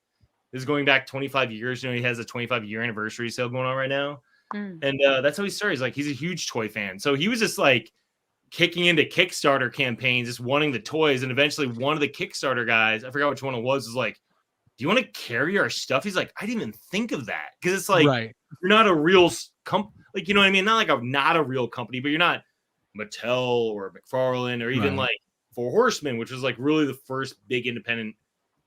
This is going back 25 years. He has a 25-year anniversary sale going on right now. And that's how he started. He's like, he's a huge toy fan. So he was just like kicking into Kickstarter campaigns, just wanting the toys. And eventually one of the Kickstarter guys, I forgot which one it was like, do you want to carry our stuff? He's like, I didn't even think of that. Cause it's like, you're not a real company. Like, you know what I mean? Not like not a real company, but you're not Mattel or McFarlane or even like Four Horsemen, which was like really the first big independent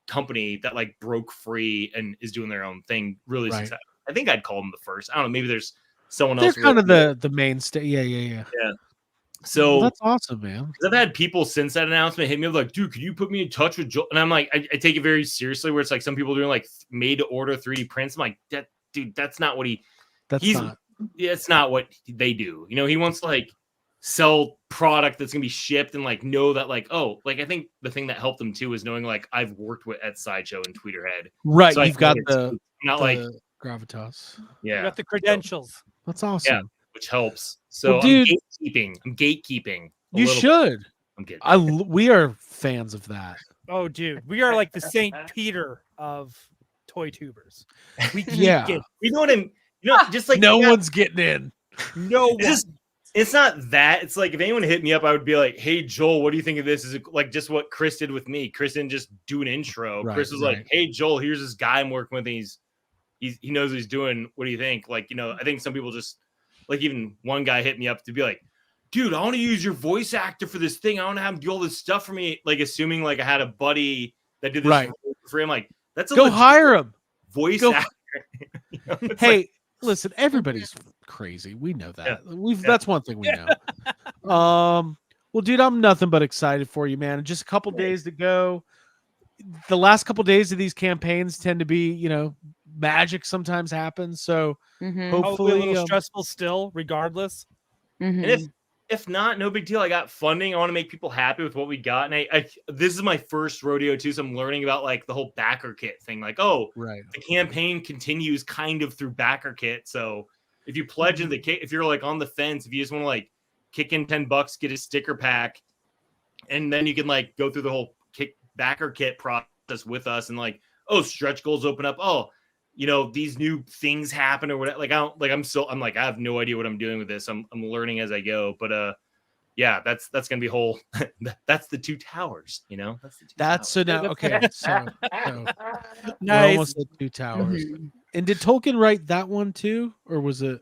company that like broke free and is doing their own thing really successful. I think I'd call them the first. I don't know, maybe there's someone else. They're kind of the mainstay. Yeah. So that's awesome, man. I've had people since that announcement hit me up like, dude, could you put me in touch with Joel? And I'm like, I take it very seriously where it's like some people doing like made to order 3D prints. I'm like, that's not what it's not what they do. He wants to like sell product that's gonna be shipped and like know that like, oh, like I think the thing that helped them too is knowing like I've worked with at Sideshow and Tweeterhead. Right. So You've got not the like gravitas. Yeah. You got the credentials. That's awesome. Yeah, which helps. So well, dude, I'm gatekeeping. You should. Bit. I'm kidding. We are fans of that. Oh, dude, we are like the St. Peter of toy tubers. We we know what I'm. Just like no one's getting in. No one. It's not that. It's like if anyone hit me up, I would be like, "Hey, Joel, what do you think of this?" Is it like just what Chris did with me? Chris didn't just do an intro. Chris was like, "Hey, Joel, here's this guy I'm working with. And he knows what he's doing. What do you think?" Like, I think some people just like even one guy hit me up to be like, dude, I want to use your voice actor for this thing. I want to have him do all this stuff for me. Like, assuming like I had a buddy that did this for him. Like, that's go hire him. Voice actor. Hey, listen, everybody's crazy. We know that. Yeah. That's one thing we know. Well, dude, I'm nothing but excited for you, man. Just a couple days to go. The last couple days of these campaigns tend to be, magic sometimes happens. So hopefully a little stressful still, regardless. And if not, no big deal. I got funding. I want to make people happy with what we got. And I this is my first rodeo too. So I'm learning about like the whole backer kit thing. Like, the campaign continues kind of through backer kit. So if you pledge into the kit, if you're like on the fence, if you just want to like kick in $10, get a sticker pack, and then you can like go through the whole backer kit process with us and like, stretch goals open up. These new things happen or whatever. Like, I'm like, I have no idea what I'm doing with this. I'm learning as I go, but yeah, that's gonna be whole. That's the two towers. That's the two. That's so towers. now okay. So we're Nice. almost at 2 towers. Mhm. And did Tolkien write that one too, or was it?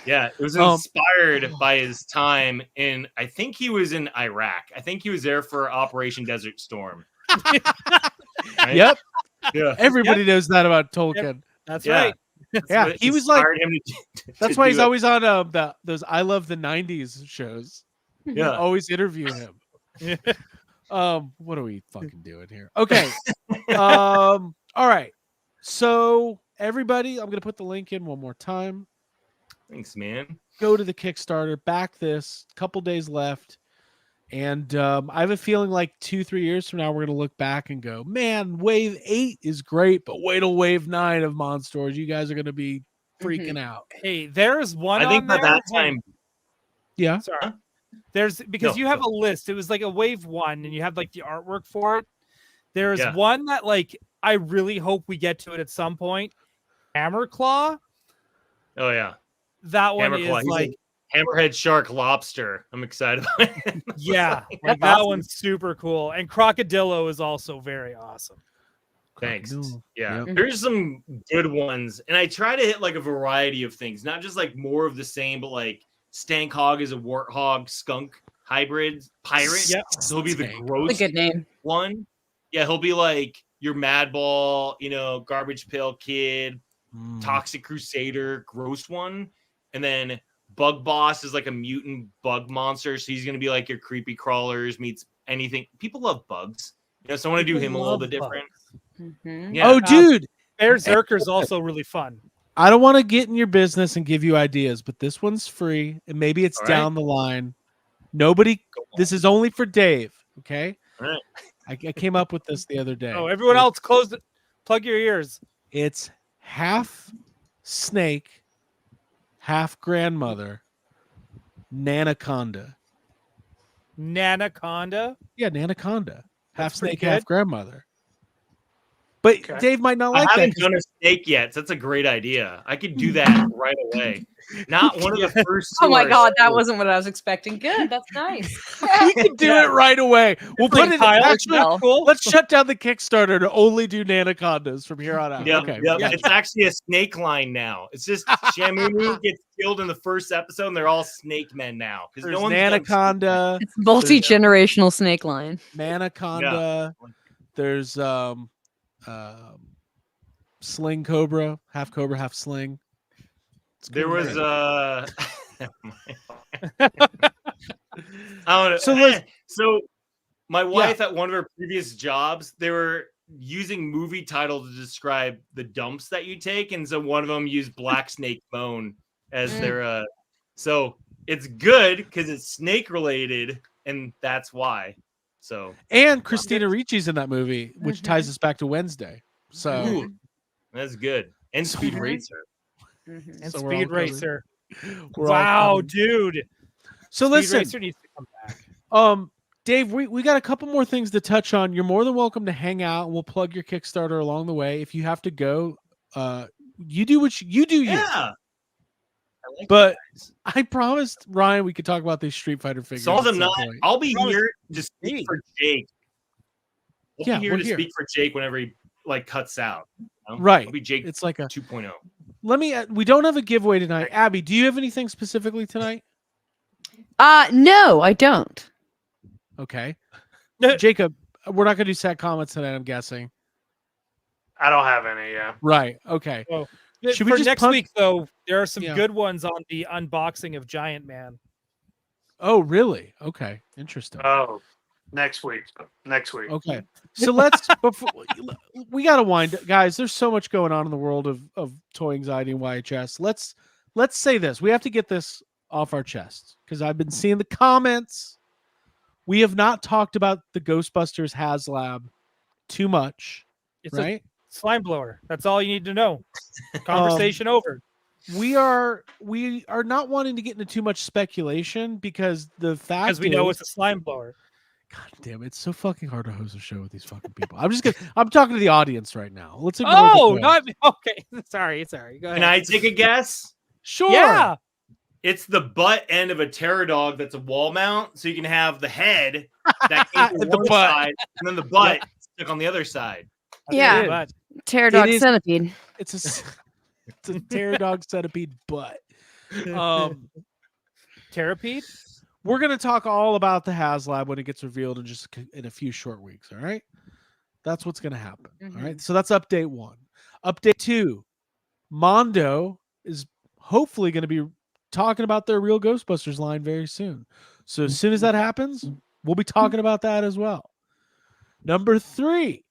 Yeah, it was Um, inspired by his time in. I think he was in Iraq. I think he was there for Operation Desert Storm. Right? Yep. Yeah. Everybody knows that about Tolkien. That's Yeah. right. Yeah, what he was like. inspired him to That's why he's do it. always on those I Love the '90s shows. Yeah. Always interview him. What are we fucking doing here? Okay. All right. So everybody, I'm gonna put the link in one more time. Thanks, man. Go to the Kickstarter, back this. Couple days left, and I have a feeling like 2-3 years from now we're gonna look back and go, man, Wave 8 is great, but wait till Wave 9 of Monsters. You guys are gonna be freaking out. Hey, there's one. I think on by there. that time, Yeah. Sorry. There's because No, you have go. a list. It was like a wave 1, and you have like the artwork for it. There's Yeah. one that like I really hope we get to it at some point. Hammerclaw. oh yeah, That one Hammerclaw. is He's a like hammerhead shark lobster. I'm excited about it. yeah, like That's that awesome. one's super cool. And Crocodillo is also very awesome. Thanks. Crocodile. Yeah, Yep. there's some good ones, and I try to hit like a variety of things, not just like more of the same, but like Stankhog is a warthog skunk hybrid pirate. Yep. So he'll be the Stank. gross That's a good name. one. Yeah, he'll be like your Madball, Garbage Pail Kid, Mm. Toxic Crusader, gross one, and then Bug Boss is like a mutant bug monster, so he's gonna be like your creepy crawlers meets anything. People love bugs, so I want to do People him a little love bit different. Mhm. Yeah. Oh, dude. Berserker's also really fun. I don't want to get in your business and give you ideas, but this one's free, and maybe it's All right. down the line. Nobody. This is only for Dave. Okay. All right. I came up with this the other day. Oh, everyone else, close it. Plug your ears. It's half snake, half grandmother, Nanaconda. Nanaconda. Yeah, Nanaconda. Half That's pretty snake, half good. grandmother. But Okay. Dave might not I like that. haven't 'cause done a snake yet, so that's a great idea. I could do that right away. Not one of the first. Oh my two god, that are- wasn't what I was expecting. Good, that's nice. we can do Yeah. it right away. We'll put it. Kyle, Actually, well. cool. let's shut down the Kickstarter to only do Nanacondas from here on out. Yep, Okay. yep. yeah. It's actually a snake line now. It's just Shamu gets killed in the first episode, and they're all snake men now because There's no one's done Nanaconda, It's multi-generational snake line. Nanaconda. There's Sling Cobra, half sling. It's There cool. was I don't know. So let's- So my wife at one of her previous jobs, they were using movie title to describe the dumps that you take, and so one of them used Black Snake Bone as their so it's good because it's snake related, and that's why. So And Christina Ricci's in that movie, which ties us back to Wednesday. So Ooh, that's good. And Speed Mhm. Racer. Mhm. And So we're all Speed covered. Racer. we're all Wow, covered. dude. So Speed listen, Racer needs to come back. Dave, we got a couple more things to touch on. You're more than welcome to hang out, and we'll plug your Kickstarter along the way. If you have to go, you do what you do. You. Yeah. I like But you guys. I promised Ryan we could talk about these Street Fighter figures. Some of at them some not. point. I'll be Promise here to speak me. for Jake. I'll Yeah, be here we're to here. speak for Jake whenever he cuts out. Right. I'll be Jake It's like a. 2.0. Let me. We don't have a giveaway tonight. Abby, do you have anything specifically tonight? No, I don't. Okay. Jacob, we're not going to do sad comments tonight. I'm guessing. I don't have any. Yeah. Right. Okay. Should we For just next punt- week, though, there are some Yeah. good ones on the unboxing of Giant Man. Oh, really? Okay. Interesting. Oh, next week. Next week. Okay. So let's before we got to wind, guys. There's so much going on in the world of toy anxiety and YHS. Let's say this. We have to get this off our chest because I've been seeing the comments. We have not talked about the Ghostbusters HasLab too much, It's right? a slime blower. That's all you need to know. Conversation over. We are not wanting to get into too much speculation because the fact Because we know is- it's a slime blower. God damn, it's so fucking hard to host a show with these fucking people. I'm talking to the audience right now. Let's ignore the Oh, quiz. not okay. Sorry. Go ahead. Can I take a guess? Sure. Yeah. It's the butt end of a pterodog that's a wall mount, so you can have the head that came from The one butt. side, and then the butt stuck on the other side. Yeah. It But Pterodog is- centipede. It's a pterodog centipede butt. Terrapede? We're gonna talk all about the HasLab when it gets revealed in a few short weeks. All right, that's what's gonna happen. All right, so that's update 1. Update 2: Mondo is hopefully going to be talking about their Real Ghostbusters line very soon. So as soon as that happens, we'll be talking about that as well. Number 3,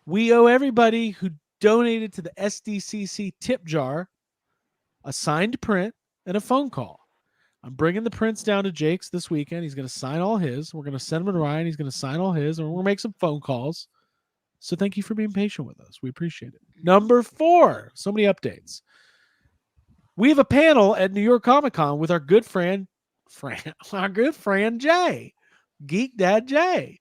we owe everybody who donated to the SDCC tip jar a signed print and a phone call. I'm bringing the prints down to Jake's this weekend. He's going to sign all his. We're going to send them to Ryan. He's going to sign all his, and we're going to make some phone calls. So thank you for being patient with us. We appreciate it. Number 4, so many updates. We have a panel at New York Comic Con with our good friend Jay, Geek Dad Jay.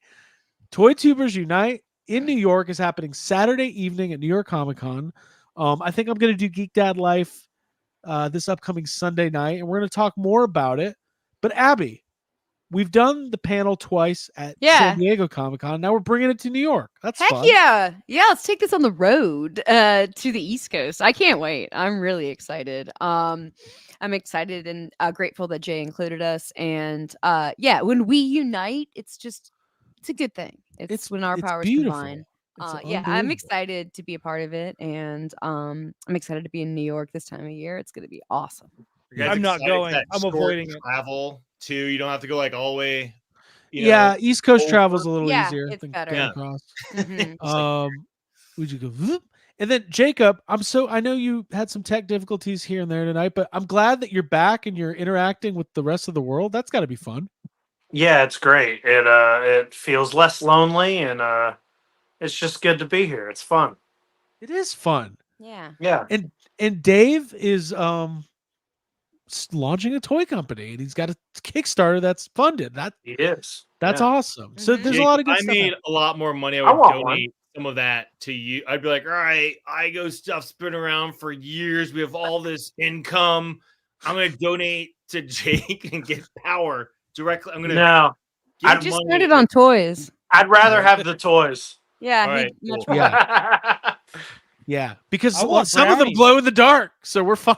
Toy Tubers Unite in New York is happening Saturday evening at New York Comic Con. I think I'm going to do Geek Dad Life this upcoming Sunday night, and we're going to talk more about it. But Abby, we've done the panel twice at San Diego Comic Con. Now we're bringing it to New York. That's Heck fun. yeah. Yeah, let's take this on the road to the East Coast. I can't wait. I'm really excited. I'm excited and grateful that Jay included us. And when we unite, it's a good thing. It's when our powers beautiful. combine. It's I'm unbelievable. excited to be a part of it, and I'm excited to be in New York this time of year. It's going to be awesome. You guys I'm not excited for going. that I'm short avoiding it. travel too. You don't have to go like all the way. East Coast over. travel's a little Yeah, easier. it's than better. going Yeah. across. Mhm. Would you go? Whoop? And then Jacob, I know you had some tech difficulties here and there tonight, but I'm glad that you're back and you're interacting with the rest of the world. That's got to be fun. Yeah, it's great. It feels less lonely, and it's just good to be here. It's fun. It is fun. Yeah. Yeah. And Dave is launching a toy company, and he's got a Kickstarter that's funded. That's Yeah. awesome. So Mhm. there's Jake, a lot of if good I stuff. made a lot more money, I I would want donate some of that to you. I'd be like, all right, IGO stuff's been around for years. We have all this income. I'm going to donate to Jake and get power directly. I'm going to No, I I'd just money- started on toys. I'd rather have the toys. Yeah. All right, much cool. Yeah. Yeah, because I want some of them brownies. glow in the dark, so we're fine.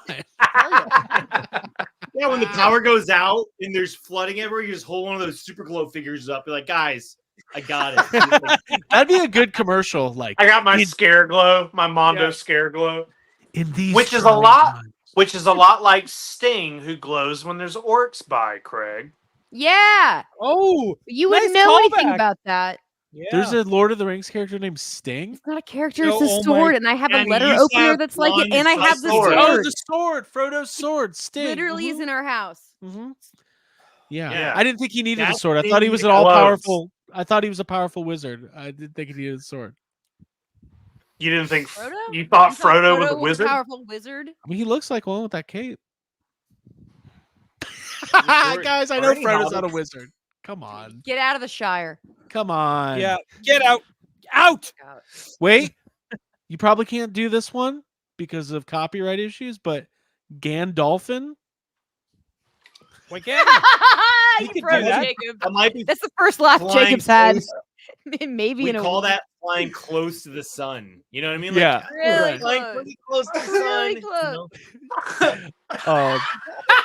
Yeah, when the power goes out and there's flooding everywhere, you just hold one of those super glow figures up. You're like, guys, I got it. That'd be a good commercial. Like I got my in- Scare Glow, my Mondo Yeah. Scare Glow, in these, which is a trying lot- times. which is a lot like Sting, who glows when there's orcs by. Craig. Yeah. Oh, You Nice wouldn't know anything callback. about that. yeah. There's a Lord of the Rings character named Sting. It's not a character, No, it's a oh my- sword, and I have a And letter you used to opener have that's like it, one and I that's have the a sword. sword. Oh, the sword, Frodo's sword, Sting. Literally is in our house. Mhm. Yeah. Yeah. I didn't think he needed a That sword. I thing thought he was an glows. all powerful. I thought he was a powerful wizard. I didn't think he needed a sword. You didn't think Frodo? you thought You thought Frodo was a wizard? powerful wizard? I mean, he looks like one with that cape. Or- Guys, I or know any Frodo's not a hobbits. wizard. Come on. Get out of the Shire. Come on. Yeah, get out. Out. Wait. You probably can't do this one because of copyright issues, but Gandolphin? Why can't You could do froze that. Jacob. That might be That's the first laugh flying Jacob's had. close. Maybe We in a call week. that flying close to the sun. You know what I mean? Yeah. Really flying close. pretty close to the sun. Really you close. know?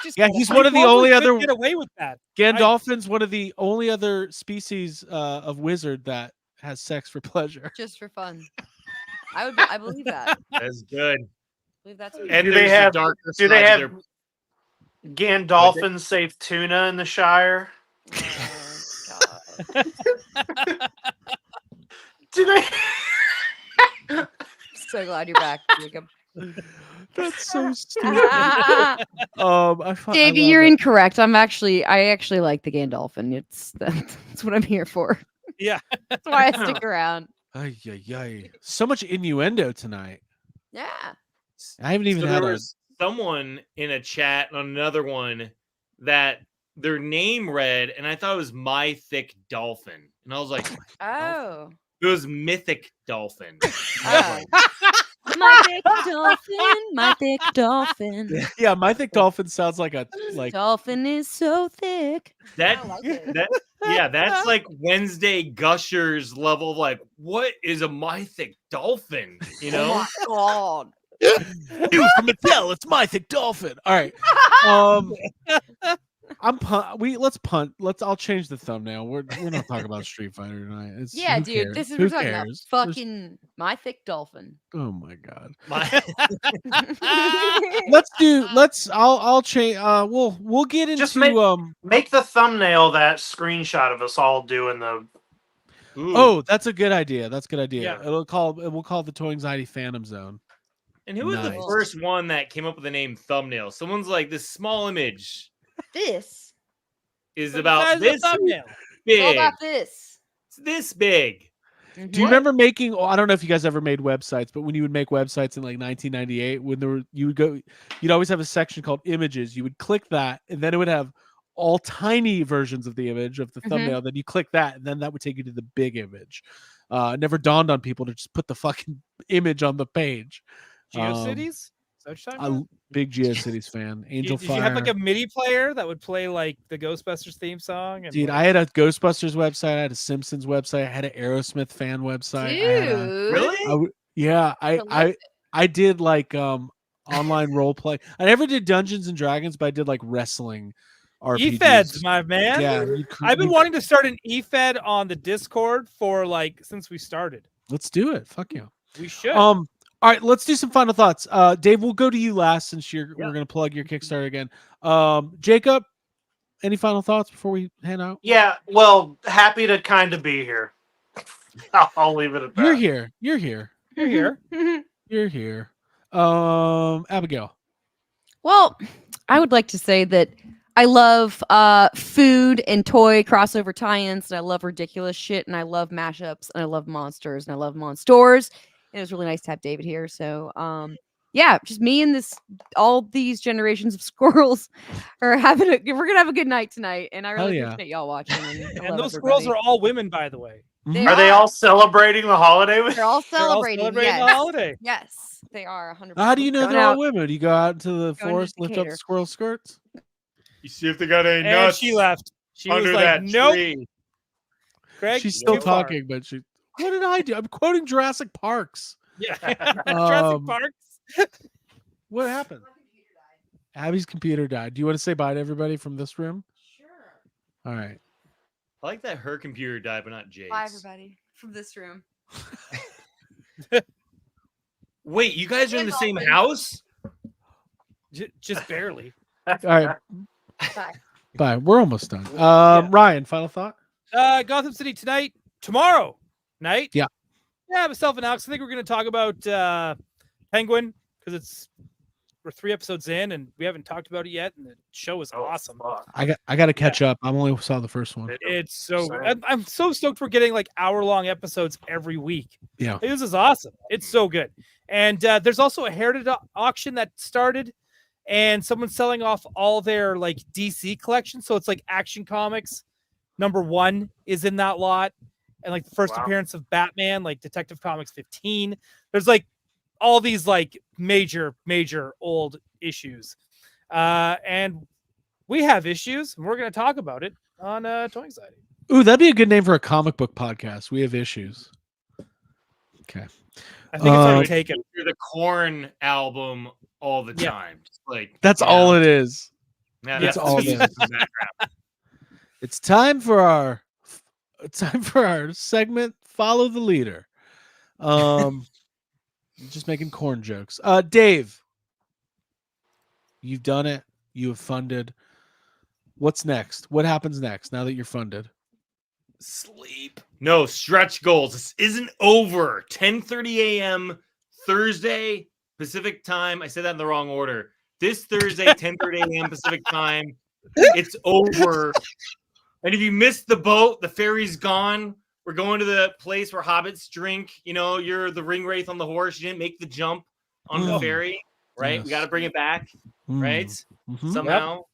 Just Yeah, he's I one of the probably only could other get away with that. Gandolfin's one of the only other species of wizard that has sex for pleasure. Just for fun. I believe that. That's good. I believe that's And Do there's they the have- darker do they side to have- their- Gandolfin save tuna in the Shire? Oh, God. Do they? So glad you're back, Jacob. That's so stupid. I Davey, love you're it. incorrect. I actually like the Gandolfin. That's what I'm here for. Yeah. That's why I stick around. Ay, ay, ay. So much innuendo tonight. Yeah. I haven't even So had there a. was someone in a chat on another one that their name read, and I thought it was My Thick Dolphin. And I was like, Oh. it was Mythic Dolphin. Oh. My thick dolphin, my thick dolphin. Yeah, my thick dolphin sounds like a like. Dolphin is so thick. That, I like it. that's like Wednesday Gushers level of like, what is a mythic dolphin? You know? God. News from Mattel. It's my thick dolphin. All right. Let's punt. I'll change the thumbnail. We're not talking about Street Fighter tonight. Yeah, who dude. cares? This is Who we're talking about cares? fucking my thick dolphin. Oh my god. I'll change. We'll get into Just make the thumbnail that screenshot of us all doing the. Ooh. Oh, that's a good idea. That's a good idea. Yeah. We'll call the Toy Anxiety Phantom Zone. And who was the Nice. first one that came up with the name thumbnail? Someone's like, this small image This. is The about size of the this thumbnail. big. It's all about this. It's this big. Do you remember making? Oh, I don't know if you guys ever made websites, but when you would make websites in like 1998, when you'd always have a section called images. You would click that, and then it would have all tiny versions of the image of the thumbnail. Then you click that, and then that would take you to the big image. It never dawned on people to just put the fucking image on the page. GeoCities? Is that what you're talking about? Big GeoCities fan. Angel Did Fire. you have like a MIDI player that would play like the Ghostbusters theme song? And Dude, like, I had a Ghostbusters website. I had a Simpsons website. I had an Aerosmith fan website. Dude. Really? I did like online role play. I never did Dungeons and Dragons, but I did like wrestling RPGs. E-Feds, my man. Yeah, I've been wanting to start an E-Fed on the Discord for like since we started. Let's do it. Fuck yeah. We should. All right, let's do some final thoughts. Dave, we'll go to you last since we're going to plug your Kickstarter again. Jacob, any final thoughts before we head out? Yeah, well, happy to kind of be here. I'll leave it at that. You're here. You're here. You're here. You're here. Abigail. Well, I would like to say that I love food and toy crossover tie-ins, and I love ridiculous shit, and I love mashups, and I love monsters, and I love monsters. And it was really nice to have David here. So, yeah, just me and all these generations of squirrels are we're gonna have a good night tonight, and I really appreciate y'all watching. And those squirrels are all women, by the way. Are they all celebrating the holiday? They're all celebrating. celebrating the holiday. Yes, they are 100%. How do you know Going they're all out- women? Do you go out into the Going forest, to lift up Decatur. the squirrel skirts? You see if they got any And nuts she left. She was under like, that nope. tree. Greg, She's still too far. talking, but she. What did I do? I'm quoting Jurassic Parks. Yeah. Jurassic Parks. What happened? Abby's computer died. Do you want to say bye to everybody from this room? Sure. All right. I like that her computer died, but not Jake's. Bye, everybody, from this room. Wait, you guys are in the same Dolphin. house? Just barely. All right. Bye. Bye. We're almost done. Ryan, final thought? Gotham City tonight, tomorrow night. Yeah. Yeah, myself and Alex. I think we're going to talk about Penguin because we're 3 episodes in and we haven't talked about it yet, and the show is awesome. I got to catch up. I only saw the first one. It's so I'm so stoked we're getting like hour-long episodes every week. Yeah. This is awesome. It's so good. And there's also a heritage auction that started, and someone's selling off all their like DC collection. So it's like Action Comics #1 is in that lot, and like the first appearance of Batman, like Detective Comics 15. There's like all these like major old issues, and we have issues, and we're going to talk about it on Toy Anxiety. Ooh, that'd be a good name for a comic book podcast. We have issues. Okay. I think it's already taken. You're the Korn album all the time. Just like That's all it is. Yeah, That's all it is. It's time for our segment. Follow the leader. Just making corn jokes. Dave, you've done it. You have funded. What's next? What happens next now that you're funded? Sleep. No, stretch goals. This isn't over. 10:30 a.m. Thursday Pacific time. I said that in the wrong order. This Thursday, 10:30 a.m. Pacific time. It's over. And if you missed the boat, the ferry's gone. We're going to the place where hobbits drink. You know, you're the ring wraith on the horse. You didn't make the jump on the ferry, right? Yes. We got to bring it back, right? Mhm. Somehow.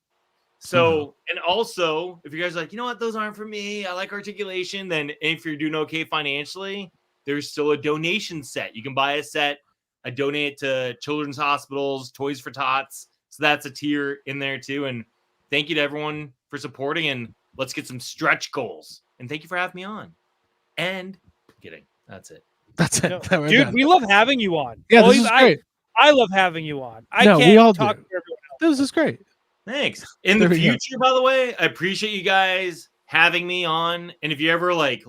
So, and also, if you guys are like, you know what, those aren't for me, I like articulation, then if you're doing okay financially, there's still a donation set. You can buy a set I donate to children's hospitals, Toys for Tots. So that's a tier in there too. And thank you to everyone for supporting. And let's get some stretch goals. And thank you for having me on. And kidding. That's it. That's it. No, We're dude, done. we love having you on. Yeah, Well, this is great. I love having you on. I No, we can't all talk do. to everyone else. This is great. Thanks. In There the we go. future, by the way, I appreciate you guys having me on. And if you ever like,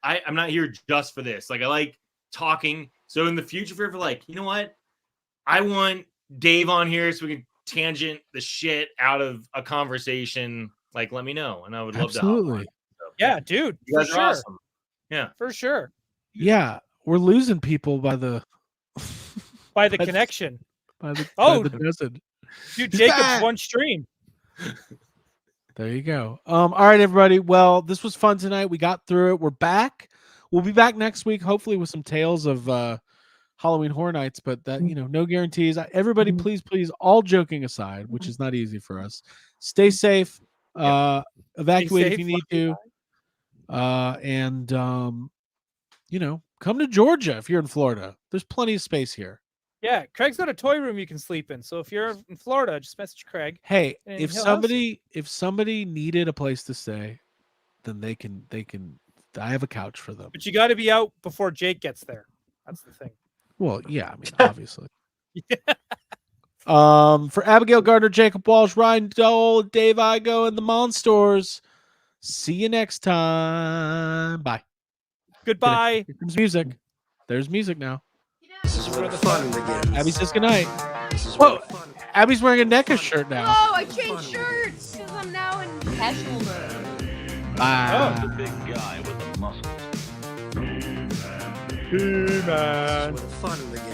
I'm not here just for this. Like, I like talking. So in the future, if you're ever like, you know what? I want Dave on here so we can tangent the shit out of a conversation. Like, let me know. And I would love to help. Absolutely. So, Yeah, dude. you guys for are sure. awesome. Yeah. For sure. Yeah, we're losing people by the By the But- connection. by the Oh. dozen. Dude, He's Jacob's back. one stream. There you go. All right, everybody. Well, this was fun tonight. We got through it. We're back. We'll be back next week, hopefully with some tales of Halloween Horror Nights, but that, no guarantees. Everybody, please, all joking aside, which is not easy for us, stay safe. Evacuate if safe, you need to. And come to Georgia if you're in Florida. There's plenty of space here. Yeah, Craig's got a toy room you can sleep in. So if you're in Florida, just message Craig. Hey, And if he'll house somebody needed a place to stay, then they can I have a couch for them. But you got to be out before Jake gets there. That's the thing. Well, yeah, I mean, obviously. For Abigail Gardner, Jacob Walsh, Ryan Dole, Dave Igo, and the Monsters. See you next time. Bye. Goodbye. Here comes music. There's music now. This is where the fun begins. Abby says goodnight. This is where Whoa, the fun. Abby's wearing a NECA shirt now. Oh, I changed shirts because I'm now in casual mode. Bye. The big guy with the muscles. This is where the fun begins.